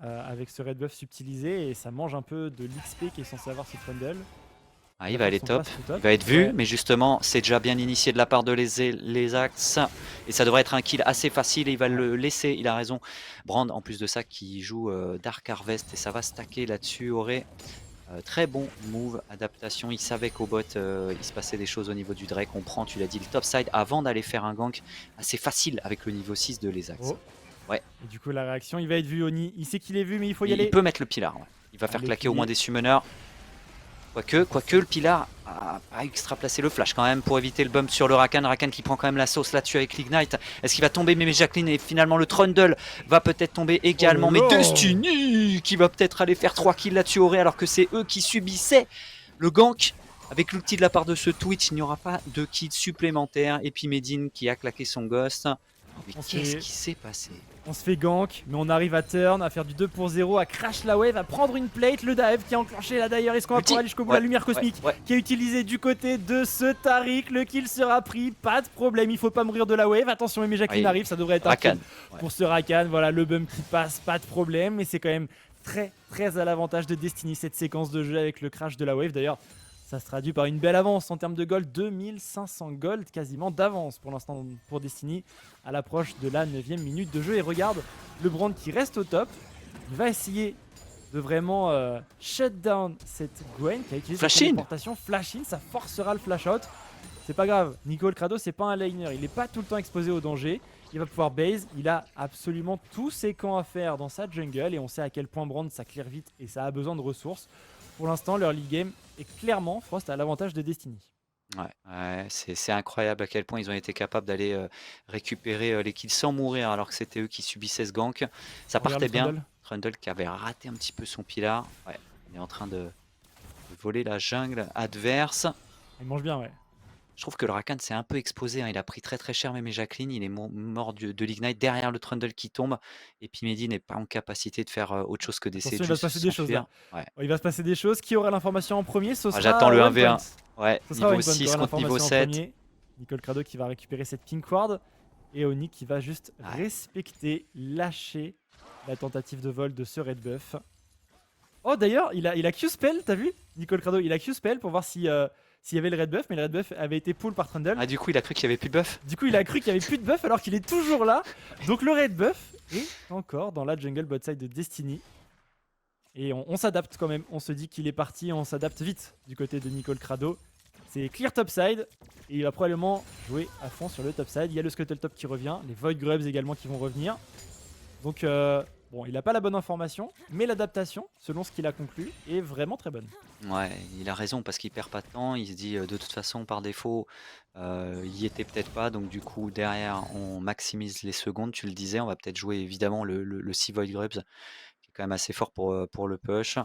avec ce Red Buff subtilisé et ça mange un peu de l'XP qui est censé avoir ce Trundle. Ah, il va aller top, top, il va être vu, ouais. mais justement, c'est déjà bien initié de la part de les Axes. Et ça devrait être un kill assez facile et il va le laisser, il a raison. Brand, en plus de ça, qui joue Dark Harvest et ça va stacker là-dessus. Aurait très bon move, adaptation. Il savait qu'au bot, il se passait des choses au niveau du Drake. On prend, tu l'as dit, le top side avant d'aller faire un gank assez facile avec le niveau 6 de les Axes. Oh. Ouais. Et du coup, la réaction, il va être vu, Oni. Il sait qu'il est vu, mais il faut y aller. Il peut mettre le Pilar. Ouais. Il va faire claquer au moins des summoners. Quoique le Pilar a extra placé le flash quand même pour éviter le bump sur le Rakan. Rakan qui prend quand même la sauce là-dessus avec l'Ignite. Est-ce qu'il va tomber? Mais Jacqueline et finalement le Trundle va peut-être tomber également. Mais Destiny qui va peut-être aller faire 3 kills là-dessus Auré alors que c'est eux qui subissaient le gank. Avec l'ulti de la part de ce Twitch, il n'y aura pas de kill supplémentaire. Et puis Medine qui a claqué son Ghost. Mais qu'est-ce qui s'est passé? On se fait gank, mais on arrive à turn, à faire du 2 pour 0, à crash la wave, à prendre une plate, le dive qui a enclenché là d'ailleurs, est-ce qu'on va pouvoir aller jusqu'au bout? La lumière cosmique qui est utilisée du côté de ce Tariq, le kill sera pris, pas de problème, il faut pas mourir de la wave, attention Aimé Jacqueline arrive, ça devrait être un kill pour ce Rakan, voilà le bump qui passe, pas de problème, mais c'est quand même très très à l'avantage de Destiny cette séquence de jeu avec le crash de la wave, d'ailleurs ça se traduit par une belle avance en termes de gold, 2500 gold quasiment d'avance pour l'instant pour Destiny à l'approche de la 9ème minute de jeu. Et regarde le Brand qui reste au top, il va essayer de vraiment shut down cette Gwen qui a utilisé sa téléportation, flash in, ça forcera le flash out. C'est pas grave, Nicole Crado c'est pas un laner, il n'est pas tout le temps exposé au danger. Il va pouvoir base, il a absolument tous ses camps à faire dans sa jungle et on sait à quel point Brand ça clear vite et ça a besoin de ressources. Pour l'instant, leur league game est clairement Frost à l'avantage de Destiny. Ouais, c'est incroyable à quel point ils ont été capables d'aller récupérer les kills sans mourir alors que c'était eux qui subissaient ce gank. Ça partait bien. Trundle qui avait raté un petit peu son Pilar. Ouais, il est en train de voler la jungle adverse. Il mange bien, ouais. Je trouve que le Rakan s'est un peu exposé, hein. Il a pris très très cher, même Jacqueline, il est mort de l'Ignite derrière le Trundle qui tombe. Et puis Mehdi n'est pas en capacité de faire autre chose que d'essayer de il va se passer des choses là. Ouais. Il va se passer des choses. Qui aura l'information en premier? J'attends le 1v1. Ouais, niveau 6 contre niveau 7. Nicole Crado qui va récupérer cette pink ward. Et Oni qui va juste respecter, lâcher la tentative de vol de ce Red Buff. Oh d'ailleurs, il a Q-Spell, t'as vu Nicole Crado, il a Q-Spell pour voir si s'il y avait le red buff, mais le red buff avait été pull par Trundle. Ah, du coup, il a cru qu'il y avait plus de buff. Du coup, il a cru qu'il n'y avait plus de buff alors qu'il est toujours là. Donc le red buff est encore dans la jungle bot side de Destiny. Et on s'adapte quand même. On se dit qu'il est parti, on s'adapte vite du côté de Nicole Crado. C'est clear topside et il va probablement jouer à fond sur le topside. Il y a le Scuttle Top qui revient, les Void Grubs également qui vont revenir. Donc bon, il n'a pas la bonne information, mais l'adaptation, selon ce qu'il a conclu, est vraiment très bonne. Ouais, il a raison parce qu'il perd pas de temps. Il se dit de toute façon, par défaut, il y était peut-être pas. Donc, du coup, derrière, on maximise les secondes. Tu le disais, on va peut-être jouer évidemment le Sea Void Grubs qui est quand même assez fort pour le push.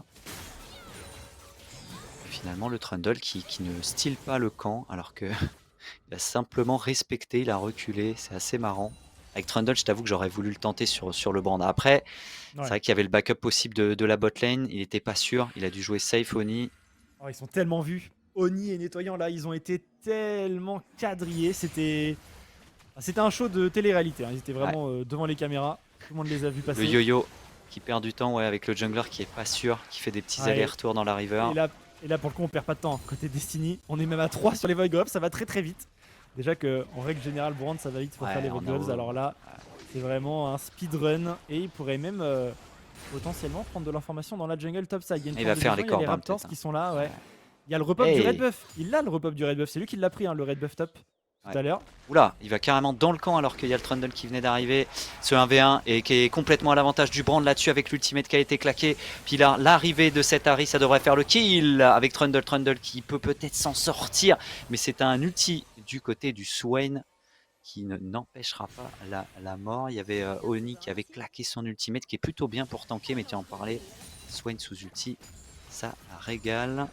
Et finalement, le Trundle qui ne style pas le camp alors que il a simplement respecté, il a reculé. C'est assez marrant. Avec Trundle, je t'avoue que j'aurais voulu le tenter sur le brand. Après, Ouais. c'est vrai qu'il y avait le backup possible de la bot lane. Il n'était pas sûr. Il a dû jouer safe Oni. Oh, ils sont tellement vus. Oni et Nettoyant là, ils ont été tellement quadrillés. C'était un show de télé-réalité. Hein. Ils étaient vraiment devant les caméras. Tout le monde les a vus passer. Le yo-yo qui perd du temps avec le jungler qui est pas sûr, qui fait des petits allers-retours dans la river. Et là, pour le coup, on perd pas de temps. Côté Destiny, on est même à 3 sur les Void Grubs. Ça va très très vite. Déjà qu'en règle générale, Brand, ça va vite pour faire les Void Grubs. Alors là, c'est vraiment un speedrun. Et il pourrait même potentiellement prendre de l'information dans la jungle topside. Il va faire les corps. Il y a les Raptors qui sont là. Ouais. Il y a le repop du red buff. Il a le repop du red buff. C'est lui qui l'a pris, hein, le red buff top tout à l'heure. Oula, il va carrément dans le camp alors qu'il y a le Trundle qui venait d'arriver. Ce 1v1 et qui est complètement à l'avantage du Brand là-dessus avec l'ultimate qui a été claqué. Puis là, l'arrivée de cet Harry, ça devrait faire le kill avec Trundle qui peut peut-être s'en sortir. Mais c'est un ulti du côté du Swain qui n'empêchera pas la mort. Il y avait Oni qui avait claqué son ultimate qui est plutôt bien pour tanker, mais tu en parlais. Swain sous ulti, ça régale.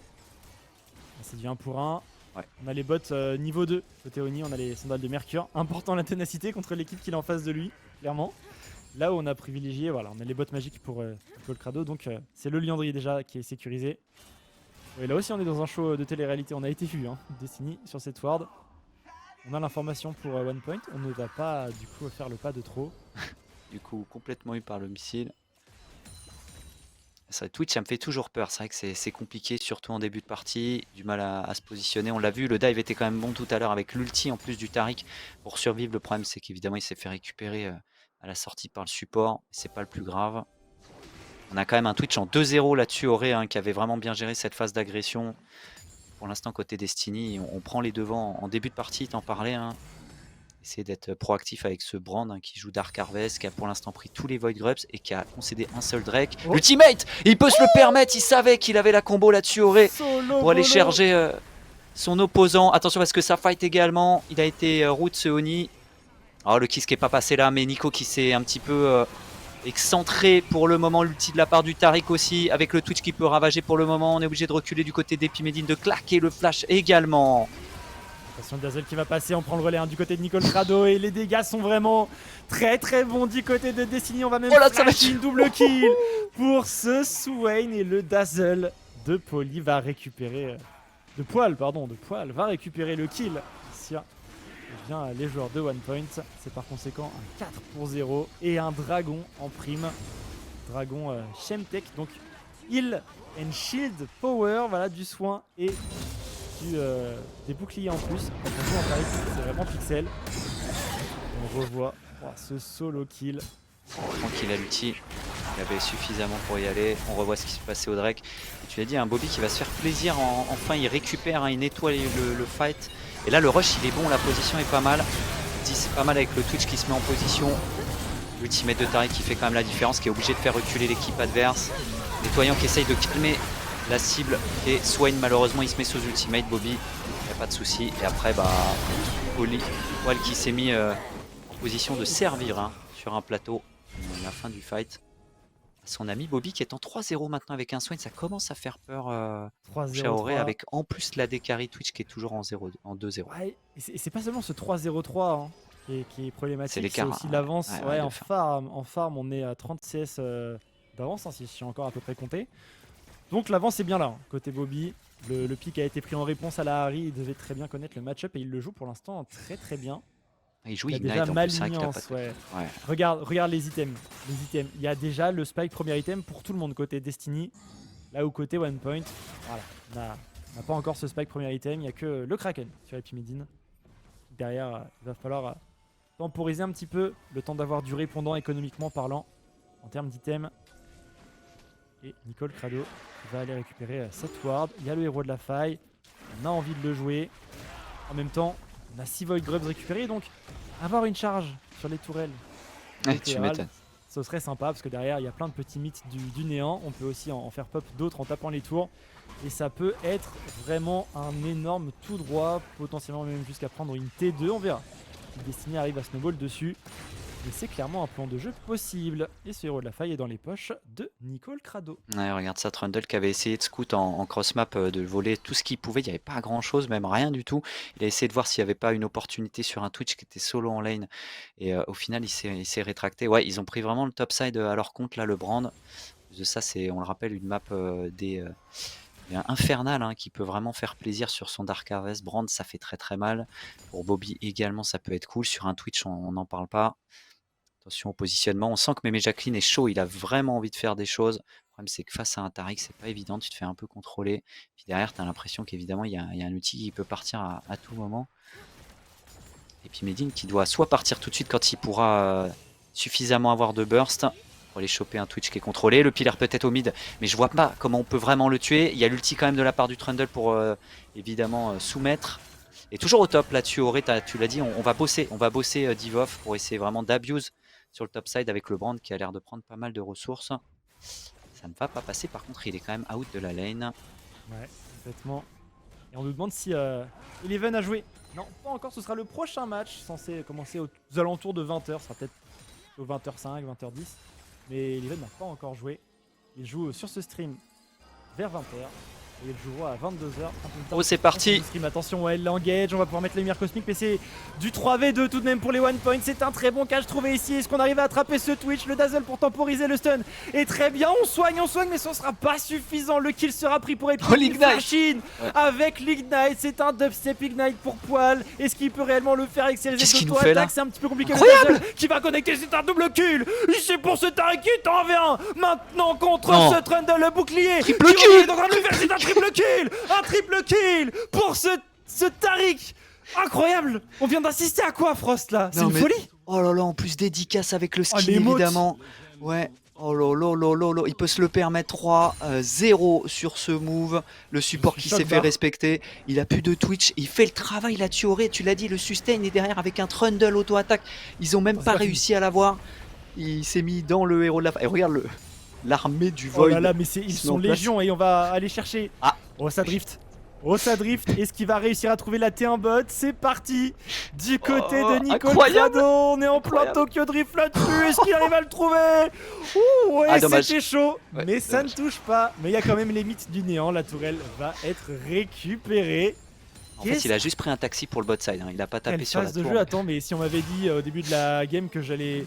C'est du 1 pour 1. Ouais. On a les bots niveau 2. Côté Oni, on a les sandales de Mercure. Important la ténacité contre l'équipe qu'il a en face de lui, clairement. Là où on a privilégié, voilà, on a les bots magiques pour Nicole Crado. Donc c'est le Liandry déjà qui est sécurisé. Et là aussi, on est dans un show de télé-réalité. On a été vu, hein, Destiny sur cette ward. On a l'information pour One Point. On ne va pas du coup faire le pas de trop. Du coup, complètement eu par le missile. Ça, Twitch, ça me fait toujours peur. C'est vrai que c'est compliqué, surtout en début de partie. Du mal à se positionner. On l'a vu, le dive était quand même bon tout à l'heure avec l'ulti en plus du Taric pour survivre. Le problème, c'est qu'évidemment, il s'est fait récupérer à la sortie par le support. C'est pas le plus grave. On a quand même un Twitch en 2-0 là-dessus, Auré, qui avait vraiment bien géré cette phase d'agression. Pour l'instant, côté Destiny, on prend les devants en début de partie, t'en parlais. Essayer d'être proactif avec ce Brand qui joue Dark Harvest, qui a pour l'instant pris tous les Void Grubs et qui a concédé un seul Drake. Oh. Ultimate, il peut se le permettre, il savait qu'il avait la combo là-dessus, Auré, pour aller charger son opposant. Attention parce que ça fight également, il a été root ce Oni. Oh, le kiss qui est pas passé là, mais Nico qui s'est un petit peu excentré pour le moment, l'ulti de la part du Taric aussi, avec le Twitch qui peut ravager pour le moment. On est obligé de reculer du côté d'Epimedine, de claquer le flash également. Attention, Dazzle qui va passer, on prend le relais du côté de Nicole Crado et les dégâts sont vraiment très très bons du côté de Destiny. On va même ça va une double kill pour ce Swain et le Dazzle de Poly va récupérer de Poil va récupérer le kill sur les joueurs de One Point. C'est par conséquent un 4-0 et un dragon en prime. Dragon Shemtech, donc heal and shield power, voilà, du soin et des boucliers en plus. Quand on joue en Taric, c'est vraiment pixel. On revoit ce solo kill. Tranquille à l'ulti, il avait suffisamment pour y aller. On revoit ce qui se passait au Drake. Et tu l'as dit, un Bobby qui va se faire plaisir. Enfin, il récupère, il nettoie le fight. Et là, le rush, il est bon, la position est pas mal. C'est pas mal avec le Twitch qui se met en position. L'ultimate de Taric qui fait quand même la différence, qui est obligé de faire reculer l'équipe adverse. Nettoyant qui essaye de calmer la cible et Swain malheureusement il se met sous ultimate. Bobby, il n'y a pas de souci. Et après Poly qui s'est mis en position de servir sur un plateau à la fin du fight. Son ami Bobby qui est en 3-0 maintenant avec un Swain, ça commence à faire peur chez Auré, avec en plus la carry Twitch qui est toujours en 2-0. Ouais, et c'est pas seulement ce 3-0-3 qui est problématique, c'est aussi l'avance. En farm on est à 30 CS d'avance si je suis encore à peu près compté. Donc l'avance est bien là, côté Bobby. Le pick a été pris en réponse à la Harry, il devait très bien connaître le match-up et il le joue pour l'instant très très bien. Il joue il Ignite déjà en plus, c'est vrai qu'il a pas ouais. Regarde les items. Il y a déjà le spike premier item pour tout le monde côté Destiny. Là où côté One Point, voilà, On n'a pas encore ce spike premier item, il n'y a que le Kraken sur Epimedine. Derrière, il va falloir temporiser un petit peu le temps d'avoir du répondant économiquement parlant en termes d'items. Et Nicole Crado va aller récupérer cette ward. Il y a le héros de la faille, on a envie de le jouer. En même temps, on a 6 Void Grubs récupérés, donc avoir une charge sur les tourelles, Ouais, tu m'étonnes. ce serait sympa parce que derrière il y a plein de petits mythes du néant. On peut aussi en faire pop d'autres en tapant les tours. Et ça peut être vraiment un énorme tout droit, potentiellement même jusqu'à prendre une T2, on verra. Si Destiny arrive à snowball dessus. Mais c'est clairement un plan de jeu possible. Et ce héros de la faille est dans les poches de Nicole Crado. Ouais, regarde ça, Trundle qui avait essayé de scout en cross-map, de voler tout ce qu'il pouvait. Il n'y avait pas grand-chose, même rien du tout. Il a essayé de voir s'il n'y avait pas une opportunité sur un Twitch qui était solo en lane. Et au final, il s'est rétracté. Ouais, ils ont pris vraiment le topside à leur compte, là, le Brand. De ça, c'est, on le rappelle, une map infernale qui peut vraiment faire plaisir sur son Dark Harvest. Brand, ça fait très très mal. Pour Bobby également, ça peut être cool. Sur un Twitch, on n'en parle pas. Attention au positionnement, on sent que Mémé Jacqueline est chaud, il a vraiment envie de faire des choses. Le problème c'est que face à un Tariq, c'est pas évident, tu te fais un peu contrôler. Puis derrière, tu as l'impression qu'évidemment, il y a un outil qui peut partir à tout moment. Et puis Medine qui doit soit partir tout de suite quand il pourra suffisamment avoir de burst pour aller choper un Twitch qui est contrôlé. Le pillaire peut-être au mid, mais je vois pas comment on peut vraiment le tuer. Il y a l'ulti quand même de la part du Trundle pour évidemment soumettre. Et toujours au top là-dessus, Auré, tu l'as dit, on va bosser Divoff pour essayer vraiment d'abuse sur le top side avec le Brand qui a l'air de prendre pas mal de ressources. Ça ne va pas passer, par contre il est quand même out de la lane. Ouais, complètement. Et on nous demande si Eleven a joué. Non, pas encore, ce sera le prochain match, censé commencer aux alentours de 20h, ce sera peut-être aux 20h05, 20h10. Mais Eleven n'a pas encore joué. Il joue sur ce stream vers 20h. Et il jouera à 22h. Oh, c'est parti. Attention, ouais, elle l'engage, on va pouvoir mettre les lumières cosmiques, mais c'est du 3v2 tout de même pour les one points. C'est un très bon catch trouvé ici. Est-ce qu'on arrive à attraper ce Twitch? Le Dazzle pour temporiser le stun. Et très bien, on soigne, mais ce sera pas suffisant. Le kill sera pris pour Epic. l'Ignite avec l'Ignite. C'est un dubstep Ignite pour Poil. Est-ce qu'il peut réellement le faire avec ses Qu'est-ce qu'il nous fait là? C'est un petit peu compliqué. Incroyable. Le Dazzle qui va connecter, c'est un double kill. C'est pour ce Tariq qui est en V1. Maintenant contre Non. ce Trundle, le bouclier. Triple qui kill. est en train de le faire, c'est un triple kill. Un triple kill pour ce Tariq. Incroyable. On vient d'assister à quoi, Frost, là? C'est Non, une mais- folie. Oh là là, en plus dédicace avec le skin l'émote. évidemment. Ouais. Oh là là là là là, il peut se le permettre. 3-0 sur ce move. Le support qui s'est fait respecter. Il a plus de Twitch. Il fait le travail là-dessus. Auré, tu l'as dit, le sustain est derrière avec un Trundle auto-attaque. Ils ont même Oh, pas c'est pas réussi à l'avoir. Il s'est mis dans le héros de la... Et regarde l'armée du Void. Oh là là, mais ils se met sont en place. légion et on va aller chercher. Ah. Oh, ça drift. Oh, ça drift. Est-ce qu'il va réussir à trouver la T1 bot? C'est parti. Du côté de Nicole incroyable. Crado. On est en plein Incroyable. Tokyo Drift là-dessus. Est-ce qu'il arrive à le trouver? Ouh, ouais, dommage. c'était chaud. Ouais, mais ça dommage. ne touche pas. Mais il y a quand même les mythes du néant. La tourelle va être récupérée. En fait, il a juste pris un taxi pour le bot side. Il a pas tapé Quelle sur la phase de tour. jeu. Attends, mais si on m'avait dit au début de la game que j'allais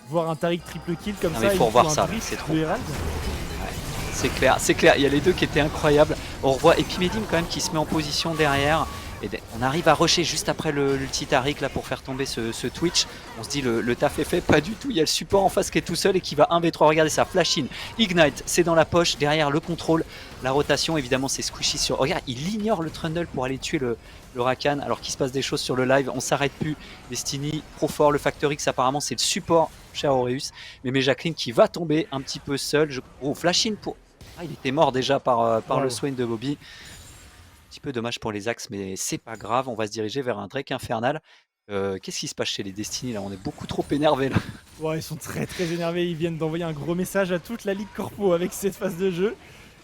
voir un Tariq triple kill comme Non, ça, mais il faut me revoir un ça, drift c'est trop. de Herald. C'est clair, il y a les deux qui étaient incroyables. On revoit Epimedim quand même qui se met en position derrière. Et on arrive à rusher juste après l'ulti Tariq là pour faire tomber ce Twitch. On se dit le taf est fait, pas du tout. Il y a le support en face qui est tout seul et qui va 1v3. Regardez ça, flash in, Ignite, c'est dans la poche. Derrière le contrôle, la rotation, évidemment c'est squishy sur... Regarde, il ignore le Trundle pour aller tuer le Rakan alors qu'il se passe des choses sur le live. On s'arrête plus. Destiny, trop fort. Le Factor X apparemment c'est le support, cher Aureus. Mais Jacqueline qui va tomber un petit peu seul. Oh, flash in pour... Ah, il était mort déjà par le Swain de Bobby. Un petit peu dommage pour les axes, mais c'est pas grave. On va se diriger vers un Drake infernal. Qu'est-ce qui se passe chez les Destiny là? On est beaucoup trop énervés là. Ouais, ils sont très énervés. Ils viennent d'envoyer un gros message à toute la Ligue Corpo avec cette phase de jeu.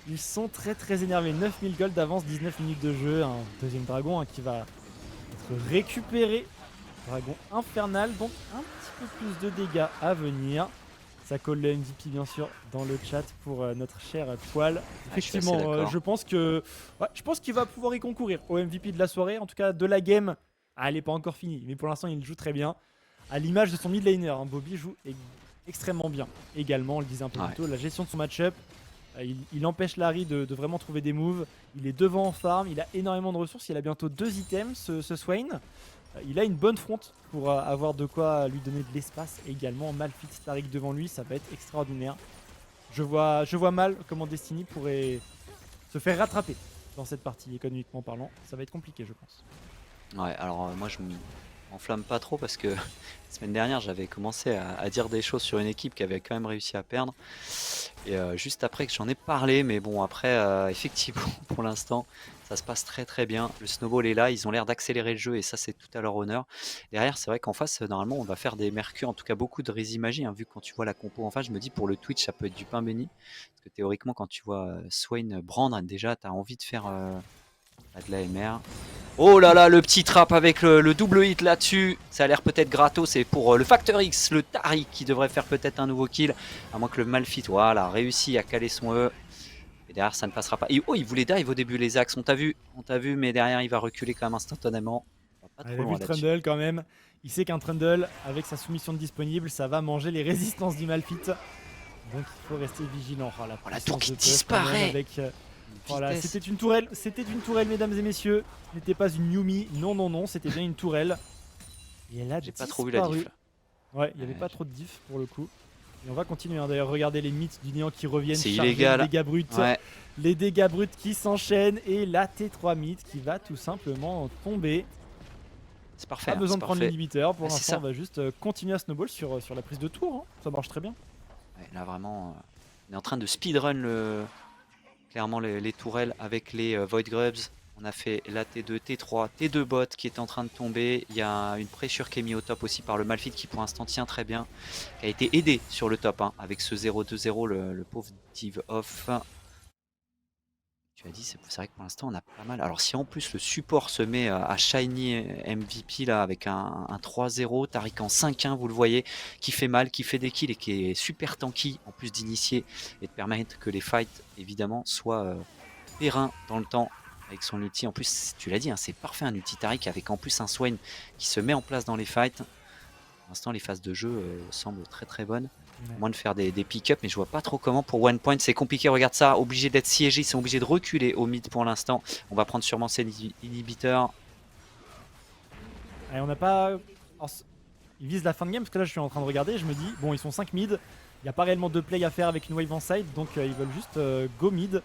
Ils sont très énervés. 9000 gold d'avance, 19 minutes de jeu. Un deuxième dragon qui va être récupéré. Dragon infernal, donc un petit peu plus de dégâts à venir. Ça colle le MVP bien sûr dans le chat pour notre cher Poil. Effectivement, je pense qu'il va pouvoir y concourir au MVP de la soirée, en tout cas de la game. Ah, elle n'est pas encore finie, mais pour l'instant il joue très bien. À l'image de son mid laner, Bobby joue extrêmement bien. Également, on le disait un peu plus tôt, la gestion de son match-up. Il empêche Larry de vraiment trouver des moves. Il est devant en farm, il a énormément de ressources. Il a bientôt 2 items, ce Swain. Il a une bonne fronte pour avoir de quoi lui donner de l'espace. Également, Malfit Tariq devant lui, ça va être extraordinaire. Je vois mal comment Destiny pourrait se faire rattraper dans cette partie, économiquement parlant. Ça va être compliqué, je pense. Ouais, alors moi je m'enflamme pas trop parce que la semaine dernière j'avais commencé à dire des choses sur une équipe qui avait quand même réussi à perdre. Et juste après que j'en ai parlé, mais bon après effectivement pour l'instant ça se passe très très bien. Le snowball est là, ils ont l'air d'accélérer le jeu et ça c'est tout à leur honneur. Derrière c'est vrai qu'en face normalement on va faire des mercures, en tout cas beaucoup de Résimagie, hein, vu que quand tu vois la compo en face, je me dis pour le Twitch ça peut être du pain béni. Parce que théoriquement quand tu vois Swain Brand, déjà tu as envie de faire de la MR. Oh là là, le petit trap avec le double hit là-dessus. Ça a l'air peut-être gratos. C'est pour le Factor X, le Tariq qui devrait faire peut-être un nouveau kill. À moins que le Malphite, voilà, réussi à caler son E. Et derrière, ça ne passera pas. Et, oh, il voulait dive au début, les axes. On t'a vu, mais derrière, il va reculer quand même instantanément. Pas Ah, trop il a vu loin le là-dessus. Trundle quand même. Il sait qu'un Trundle, avec sa soumission disponible, ça va manger les résistances du Malphite. Donc il faut rester vigilant. Oh, Oh, la tour puissance qui de puff quand même disparaît. avec, voilà, Vitesse. c'était une tourelle, mesdames et messieurs. Ce n'était pas une Yumi. Non, non, non, c'était bien une tourelle. Et elle a J'ai pas trop vu la disparu. diff. Là. Ouais, il n'y avait pas trop de diff pour le coup. Et on va continuer. Hein. D'ailleurs, regardez les mythes du néant qui reviennent. C'est charger illégal. Les dégâts bruts. Ouais. Les dégâts bruts qui s'enchaînent. Et la T3 mythe qui va tout simplement tomber. C'est parfait. Pas besoin de prendre parfait. l'inhibiteur. Pour Ouais, c'est l'instant, ça. on va juste continuer à snowball sur la prise de tour. Hein. Ça marche très bien. Ouais, là, vraiment, on est en train de speedrun clairement les tourelles avec les Void Grubs. On a fait la T2, T3, T2 bot qui est en train de tomber. Il y a une pressure qui est mise au top aussi par le Malphite qui pour l'instant tient très bien. Qui a été aidé sur le top hein, avec ce 0-2-0, le pauvre div off. Tu as dit, c'est vrai que pour l'instant on a pas mal. Alors si en plus le support se met à Shiny MVP là avec un 3-0, Tariq en 5-1, vous le voyez, qui fait mal, qui fait des kills et qui est super tanky en plus d'initier et de permettre que les fights évidemment soient périn dans le temps avec son ulti. En plus, tu l'as dit, hein, c'est parfait un ulti Tariq avec en plus un Swain qui se met en place dans les fights. Pour l'instant, les phases de jeu semblent très très bonnes. Ouais. À moins de faire des pick-up, mais je vois pas trop comment pour One Point. C'est compliqué, regarde ça, obligé d'être siégé, ils sont obligés de reculer au mid pour l'instant. On va prendre sûrement ces inhibiteurs. Et on n'a pas. Alors, ils visent la fin de game parce que là, je suis en train de regarder. Je me dis, bon, ils sont 5 mid. Il n'y a pas réellement de play à faire avec une wave en side. Donc, ils veulent juste go mid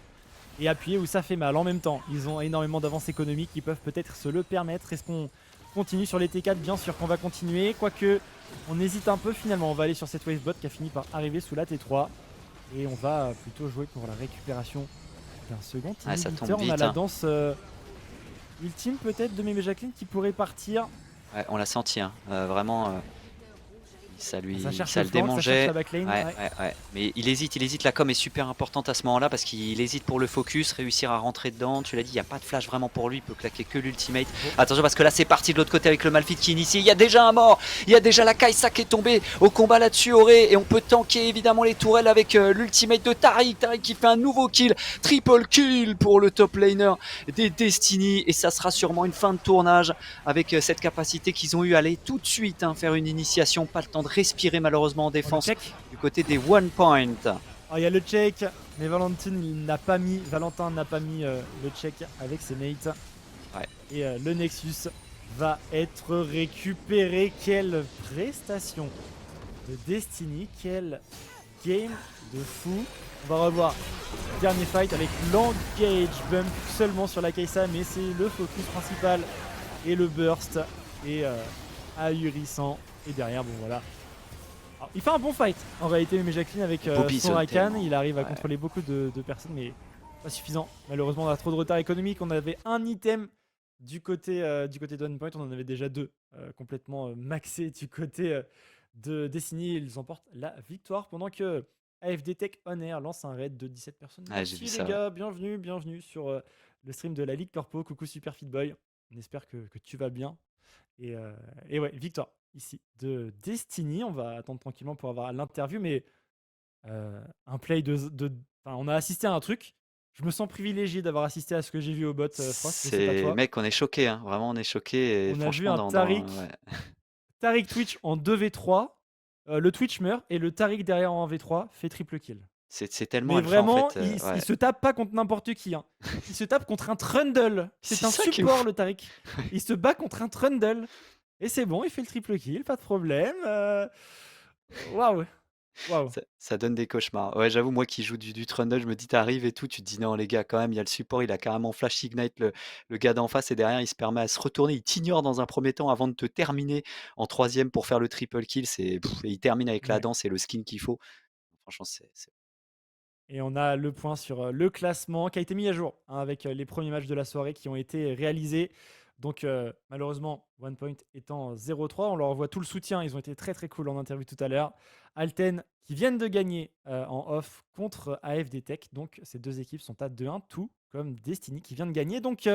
et appuyer où ça fait mal. En même temps, ils ont énormément d'avance économique. Ils peuvent peut-être se le permettre. Est-ce qu'on continue sur les T4? Bien sûr qu'on va continuer. Quoique, on hésite un peu finalement. On va aller sur cette wave bot qui a fini par arriver sous la T3. Et on va plutôt jouer pour la récupération d'un second Ouais, ça inhibiteur. tombe vite, On a la hein. danse ultime peut-être de Mémé Jacqueline qui pourrait partir. Ouais, on l'a senti, hein. Vraiment. Ça le Ça cherche démangeait. ça cherche la backline. Ouais. Ouais. Mais il hésite. La com est super importante à ce moment-là parce qu'il hésite pour le focus, réussir à rentrer dedans. Tu l'as dit, il n'y a pas de flash vraiment pour lui, il peut claquer que l'ultimate. Oh. Attention parce que là c'est parti de l'autre côté avec le Malphite qui initie. Il y a déjà un mort, il y a déjà la Kai'Sa qui est tombée au combat là-dessus Auré. Et on peut tanker évidemment les tourelles avec l'ultimate de Tariq. Tariq qui fait un nouveau kill, triple kill pour le top laner des Destiny. Et ça sera sûrement une fin de tournage avec cette capacité qu'ils ont eu à aller tout de suite faire une initiation. Pas le temps de respirer malheureusement en défense du côté des One Point. Il y a le check, mais Valentin n'a pas mis le check avec ses mates. Ouais. Et le Nexus va être récupéré. Quelle prestation de Destiny, quel game de fou. On va revoir le dernier fight avec l'engage bump seulement sur la Kai'Sa, mais c'est le focus principal et le burst est ahurissant. Et derrière, bon voilà. Alors, il fait un bon fight en réalité, mais Jacqueline avec son Rakan, il arrive à contrôler beaucoup de personnes, mais pas suffisant. Malheureusement, on a trop de retard économique. On avait un item du côté d'One Point, on en avait déjà deux complètement maxés du côté de Destiny. Ils emportent la victoire pendant que AFD Tech On Air lance un raid de 17 personnes. J'ai vu Merci ça, les gars, bienvenue sur le stream de la Ligue Corpo. Coucou Super Fit Boy, on espère que tu vas bien. Et ouais, victoire ici de Destiny. On va attendre tranquillement pour avoir l'interview, mais un play enfin, on a assisté à un truc. Je me sens privilégié d'avoir assisté à ce que j'ai vu au bot. Mec, on est choqué, hein. Vraiment on est choqué. On a vu un Tariq Twitch en 2v3. Le Twitch meurt et le Tariq derrière en 1v3 fait triple kill. C'est tellement mais vraiment, en fait, il se tape pas contre n'importe qui. Hein. Il se tape contre un Trundle. C'est un support le Tariq. Il se bat contre un Trundle. Et c'est bon, il fait le triple kill, pas de problème. Waouh. Waouh. Ça donne des cauchemars. Ouais, j'avoue, moi qui joue du Trundle, je me dis: t'arrives et tout, tu te dis: «Non les gars, quand même, il y a le support, il a carrément flash ignite le gars d'en face et derrière il se permet à se retourner, il t'ignore dans un premier temps avant de te terminer en troisième pour faire le triple kill, et il termine avec la Ouais. danse et le skin qu'il faut». Franchement, c'est Et on a le point sur le classement qui a été mis à jour hein, avec les premiers matchs de la soirée qui ont été réalisés. Donc malheureusement, OnePoint étant 0-3, on leur envoie tout le soutien. Ils ont été très très cool en interview tout à l'heure. Alten qui viennent de gagner en off contre AFD Tech. Donc ces deux équipes sont à 2-1, tout comme Destiny qui vient de gagner. Donc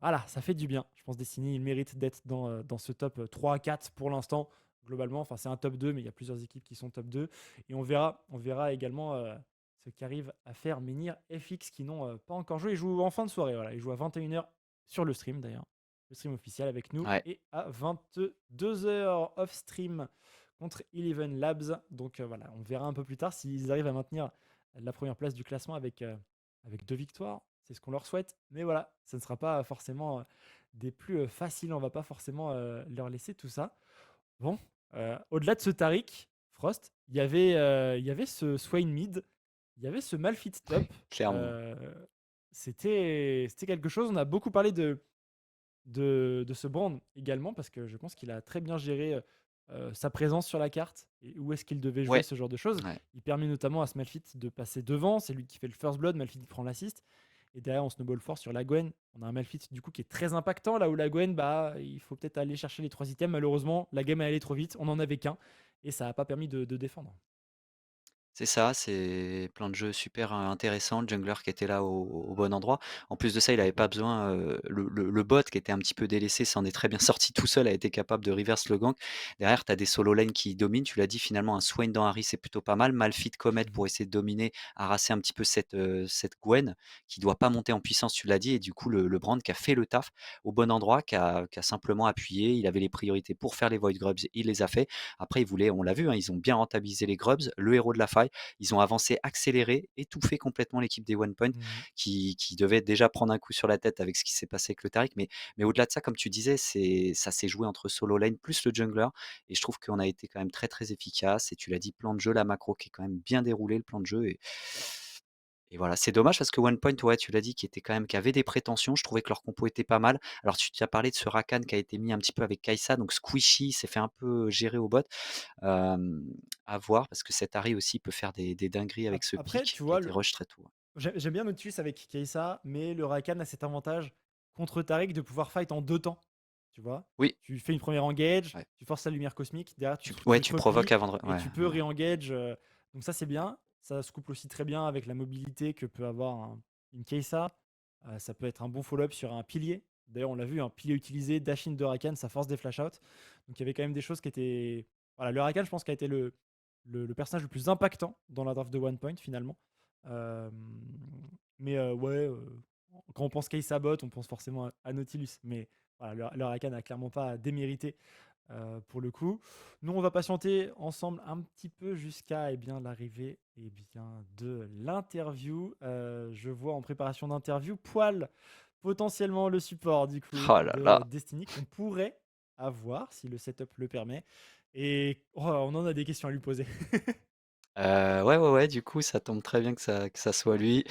voilà, ça fait du bien. Je pense Destiny, il mérite d'être dans ce top 3-4 pour l'instant. Globalement, enfin c'est un top 2, mais il y a plusieurs équipes qui sont top 2. Et on verra également ce qu'arrive à faire Menhir FX qui n'ont pas encore joué. Ils jouent en fin de soirée, voilà. Ils jouent à 21h sur le stream d'ailleurs. Le stream officiel avec nous. ouais. Et à 22h off stream contre Eleven Labs. Donc voilà, on verra un peu plus tard s'ils arrivent à maintenir la première place du classement avec 2 victoires. C'est ce qu'on leur souhaite. Mais voilà, ça ne sera pas forcément des plus faciles. On va pas forcément leur laisser tout ça. Bon, au-delà de ce Tariq, Frost, il y avait ce Swain Mid, il y avait ce Malfit Ouais, top. clairement. euh, c'était quelque chose. On a beaucoup parlé de ce brand également parce que je pense qu'il a très bien géré sa présence sur la carte et où est-ce qu'il devait jouer, Ouais, ce genre de choses. ouais. Il permet notamment à ce Malfit de passer devant. C'est lui qui fait le first blood. Malfit il prend l'assist. Et derrière, on snowball fort sur la Gwen. On a un Malfit du coup qui est très impactant. Là où la Gwen, bah, il faut peut-être aller chercher les 3 items. Malheureusement, la game est allée trop vite. On en avait qu'un. Et ça n'a pas permis de défendre. C'est ça, c'est plein de jeux super, intéressants, le jungler qui était là au bon endroit. En plus de ça, il avait pas besoin, le bot qui était un petit peu délaissé s'en est très bien sorti tout seul, a été capable de reverse le gank. Derrière, tu as des solo lanes qui dominent, tu l'as dit finalement un Swain dans Harry, c'est plutôt pas mal. Malphite Comet pour essayer de dominer, harasser un petit peu cette Gwen qui doit pas monter en puissance, tu l'as dit et du coup le Brand qui a fait le taf au bon endroit, qui a simplement appuyé. Il avait les priorités pour faire les Void Grubs, il les a fait. Après, ils voulaient, on l'a vu, hein, ils ont bien rentabilisé les Grubs, le héros de la faille. Ils ont avancé, accéléré, étouffé complètement l'équipe des One Point Mhm. qui devait déjà prendre un coup sur la tête avec ce qui s'est passé avec le Taric. Mais au-delà de ça, comme tu disais, ça s'est joué entre solo lane plus le jungler. Et je trouve qu'on a été quand même très très efficace. Et tu l'as dit, plan de jeu, la macro qui est quand même bien déroulé, le plan de jeu. Et voilà, c'est dommage parce que OnePoint, ouais, tu l'as dit, qui avait des prétentions. Je trouvais que leur compo était pas mal. Alors, tu as parlé de ce Rakan qui a été mis un petit peu avec Kai'Sa, donc Squishy s'est fait un peu gérer au bot. Euh, à voir parce que cet Harry aussi peut faire des dingueries avec ce Après, pic tu qui a vois, été rush très tôt. j'aime bien Nautilus avec Kai'Sa, mais le Rakan a cet avantage contre Tariq de pouvoir fight en 2 temps. Tu vois, Oui, tu fais une première engage, ouais. tu forces la lumière cosmique, derrière Ouais, tu te tu replies provoques avant de. et Ouais, tu peux ouais. re-engage. Donc ça c'est bien. Ça se couple aussi très bien avec la mobilité que peut avoir une Kai'Sa. Ça peut être un bon follow-up sur un pilier. D'ailleurs, on l'a vu, un pilier utilisé, dash in de Rakan, ça force des flash out. Donc il y avait quand même des choses qui étaient. Voilà, le Rakan, je pense, qui a été le personnage le plus impactant dans la draft de One Point finalement. Euh, mais ouais, quand on pense Kai'Sa bot, on pense forcément à Nautilus. Mais voilà, le Rakan n'a clairement pas démérité pour le coup. Nous, on va patienter ensemble un petit peu jusqu'à l'arrivée de l'interview. Je vois en préparation d'interview Poil, potentiellement le support du coup Oh là de là. Destiny qu'on pourrait avoir si le setup le permet. Et oh, on en a des questions à lui poser. Ouais, ouais, ouais, du coup, ça tombe très bien que ça soit lui.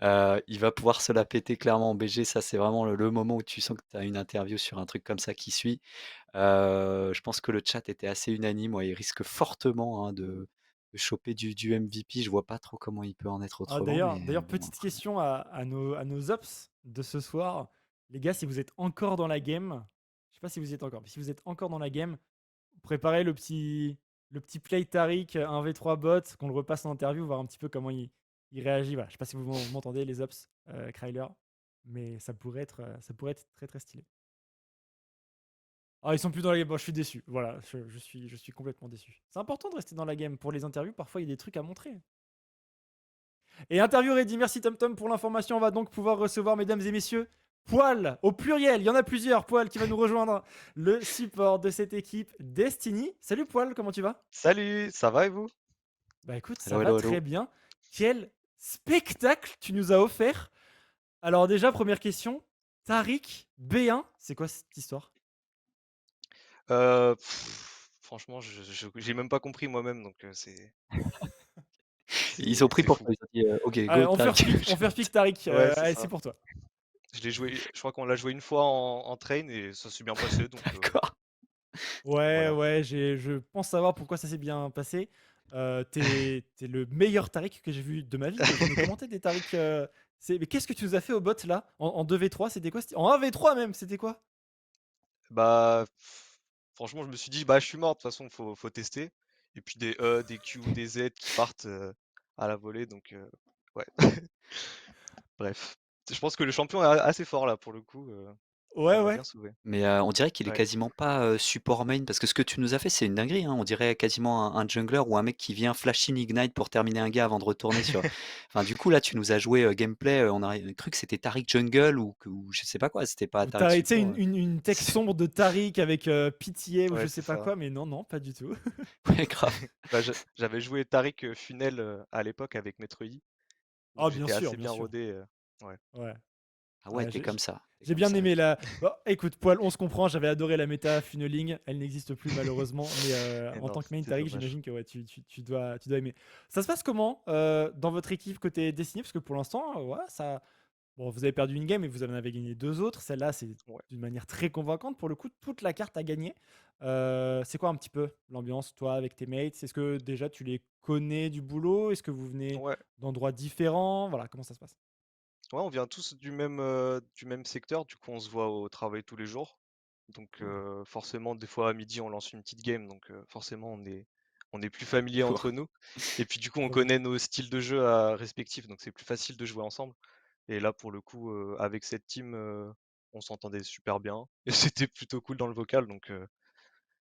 Il va pouvoir se la péter clairement en BG. Ça, c'est vraiment le moment où tu sens que tu as une interview sur un truc comme ça qui suit. Je pense que le chat était assez unanime. Ouais, il risque fortement hein, de choper du MVP. Je vois pas trop comment il peut en être Ah, autrement, d'ailleurs, mais bon, petite après. question à nos ops de ce soir. Les gars, si vous êtes encore dans la game, je sais pas si vous y êtes encore, mais si vous êtes encore dans la game, préparez le petit play Tariq 1v3 bot, qu'on le repasse en interview, voir un petit peu comment il réagit. Voilà. Je sais pas si vous m'entendez, les ops, Kryler, mais ça pourrait être très très stylé. Ah, ils sont plus dans la game. Bon, je suis déçu. Voilà, je suis complètement déçu. C'est important de rester dans la game pour les interviews. Parfois, il y a des trucs à montrer. Et interview ready, merci TomTom pour l'information. On va donc pouvoir recevoir, mesdames et messieurs, Poil, au pluriel, il y en a plusieurs, Poil qui va nous rejoindre, le support de cette équipe Destiny. Salut Poil, comment tu vas? Salut, ça va et vous? Bah écoute, ça Hello, va hello, très hello. bien. Quel spectacle tu nous as offert. Alors déjà, première question, Tariq B1, c'est quoi cette histoire? Heu, franchement, j'ai même pas compris moi-même, donc Ils ont pris c'est pour fou. toi, ils ont dit: «OK, Allez, go, tac». on fait pick Tariq. Ouais, c'est Allez, c'est ça. pour toi. Je l'ai joué, je crois qu'on l'a joué une fois en train et ça s'est bien passé, donc D'accord. Ouais, voilà. ouais, je pense savoir pourquoi ça s'est bien passé. Tu le meilleur Tariq que j'ai vu de ma vie. J'en ai commenté des Tariq. Mais qu'est-ce que tu nous as fait au bot là en 2v3, c'était quoi? En 1v3 même, c'était quoi? Bah, franchement, je me suis dit: «Bah, je suis mort, de toute façon, faut tester» et puis des E, des Q, des Z qui partent, à la volée, donc ouais, bref. Je pense que le champion est assez fort là, pour le coup, Ouais, ça m'a ouais. bien sauvé. Mais, on dirait qu'il est Ouais. quasiment pas, support main parce que ce que tu nous as fait, c'est une dinguerie, hein. On dirait quasiment un jungler ou un mec qui vient flash in ignite pour terminer un gars avant de retourner sur enfin, du coup, là, tu nous as joué, gameplay, on aurait cru que c'était Taric jungle ou je sais pas quoi, c'était pas Ou Taric tu sais, support, une tech c'est sombre de Tariq avec pitié ou je Ouais, sais c'est pas ça. quoi, mais non, non, pas du tout. ouais, grave. Bah, j'avais joué Taric, Funel, à l'époque avec Maître Yi, donc Ah, bien j'étais sûr, assez bien bien sûr. rodé, ouais. Ouais. Ah ouais, Ouais, tu comme ça, tu j'ai comme bien ça, aimé OK. la. Bon, écoute, Poil, on se comprend. J'avais adoré la méta funneling. Elle n'existe plus malheureusement. Mais Et en non, tant que main c'était Tariq, dommage. j'imagine que ouais, tu dois aimer. Ça se passe comment dans votre équipe côté Destiny? Parce que pour l'instant, ouais, ça. Bon, vous avez perdu une game et vous en avez gagné deux autres. Celle-là, c'est Ouais. d'une manière très convaincante. Pour le coup, toute la carte a gagné. C'est quoi un petit peu l'ambiance, toi, avec tes mates? Est-ce que déjà tu les connais du boulot? Est-ce que vous venez Ouais. d'endroits différents? Voilà, comment ça se passe? Ouais, on vient tous du même secteur, du coup on se voit au travail tous les jours. Donc Cool. forcément, des fois à midi, on lance une petite game, donc forcément on est plus familier entre nous. Et puis du coup, on Trop bien. connaît nos styles de jeu respectifs, donc c'est plus facile de jouer ensemble. Et là, pour le coup, avec cette team, on s'entendait super bien. Et c'était plutôt cool dans le vocal, donc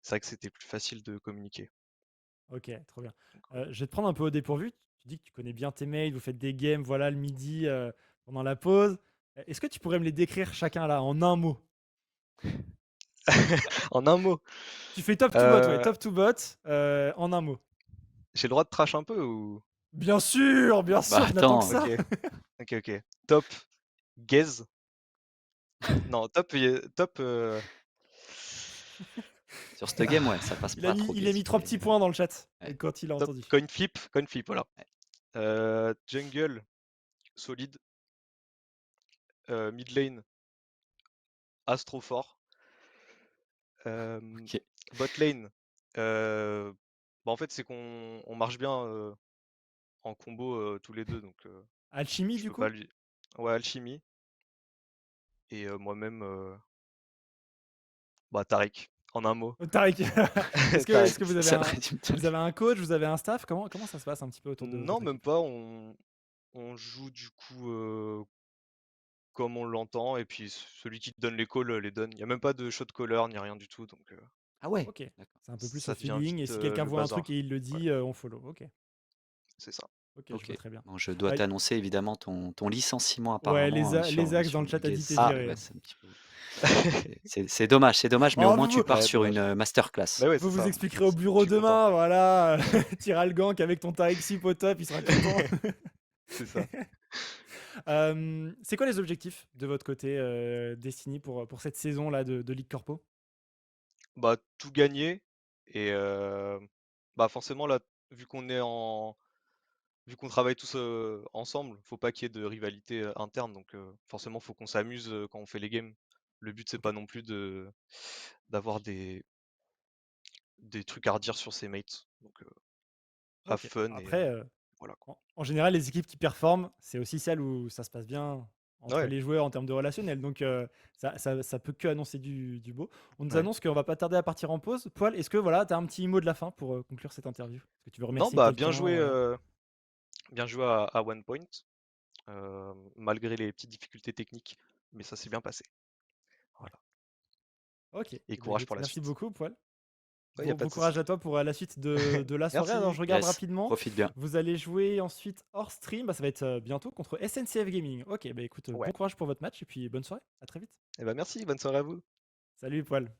c'est vrai que c'était plus facile de communiquer. Ok, trop bien. Donc, ouais. Je vais te prendre un peu au dépourvu. Tu dis que tu connais bien tes mails, vous faites des games, voilà, le midi, pendant la pause. Est-ce que tu pourrais me les décrire chacun là, en un mot? En un mot, Tu fais top to bot, ouais, euh, top to bot, en un mot. j'ai le droit de trash un peu ou... Bien Bah, sûr, je n'attends que attends, Ok, ça. ok, ok. Top, gaze. Non, top, top. sur cette game, ouais, ça passe pas trop Il a gaze, mis trois petits points dans le chat ouais, quand il a Top entendu. coin flip, voilà. ouais. Jungle, solide. Mid lane, astro fort. OK. Bot lane, bah en fait, c'est qu'on marche bien en combo tous les deux, donc Alchimie, je du peux pas coup? lui. Ouais, alchimie. Et moi-même, bah Tariq, en un mot. Tariq, est-ce que Tariq. Ça le résume très vous bien. avez un coach, vous avez un staff? Comment ça se passe un petit peu autour de Non, votre même équipe? pas. On joue du coup comme on l'entend, et puis celui qui te donne les calls les donne. Il n'y a même pas de shot caller ni rien du tout, donc Ah ouais, Ok, d'accord. c'est un peu plus au ça devient feeling. Et vite si quelqu'un le voit un truc et bazar. il le Ouais, dit, on follow. Ok, c'est ça. ok, je OK. vois très bien. Bon, je dois Euh, t'annoncer évidemment ton licenciement ouais, apparemment, Les axes dans sur le chat a dit t'es Gaze. Ah, viré, Ouais, hein. c'est un petit peu c'est dommage, mais au Oh, moins tu pars ouais, sur une, dommage. masterclass. Bah ouais, c'est vous vous ça. expliquerez au Je bureau suis content. demain, voilà. T'iras le gank avec ton Tariq Sip au top, il sera content. C'est ça. C'est quoi les objectifs de votre côté, Destiny, pour cette saison-là de Ligue Corpo? Bah, tout gagner et bah, forcément là, vu qu'on est en vu qu'on travaille tous, ensemble, faut pas qu'il y ait de rivalité, interne, donc forcément faut qu'on s'amuse, quand on fait les games. Le but c'est Ok, pas non plus de d'avoir des trucs à redire sur ses mates, donc have ok. fun et Après, voilà quoi. en général, les équipes qui performent, c'est aussi celles où ça se passe bien entre Ouais, les joueurs en termes de relationnel. Donc, ça peut que annoncer du beau. On nous ouais. annonce qu'on va pas tarder à partir en pause. Poil, est-ce que voilà, tu as un petit mot de la fin pour conclure cette interview? Est-ce que tu veux Non, remercier bah, quelqu'un? Voilà. bien joué à One Point, malgré les petites difficultés techniques, mais ça s'est bien passé. Voilà, Ok, et eh ben, courage écoute, pour la merci suite. beaucoup, Poil. Ouais, y a pas Bon de courage souci. à toi pour la suite de la soirée. Alors, Merci. je regarde Yes, rapidement. profite bien. Vous allez jouer ensuite hors stream. Bah, ça va être bientôt contre SNCF Gaming. Ok, bah écoute, Ouais. bon courage pour votre match et puis bonne soirée. À très vite. Et bah, merci, bonne soirée à vous. Salut, Poil.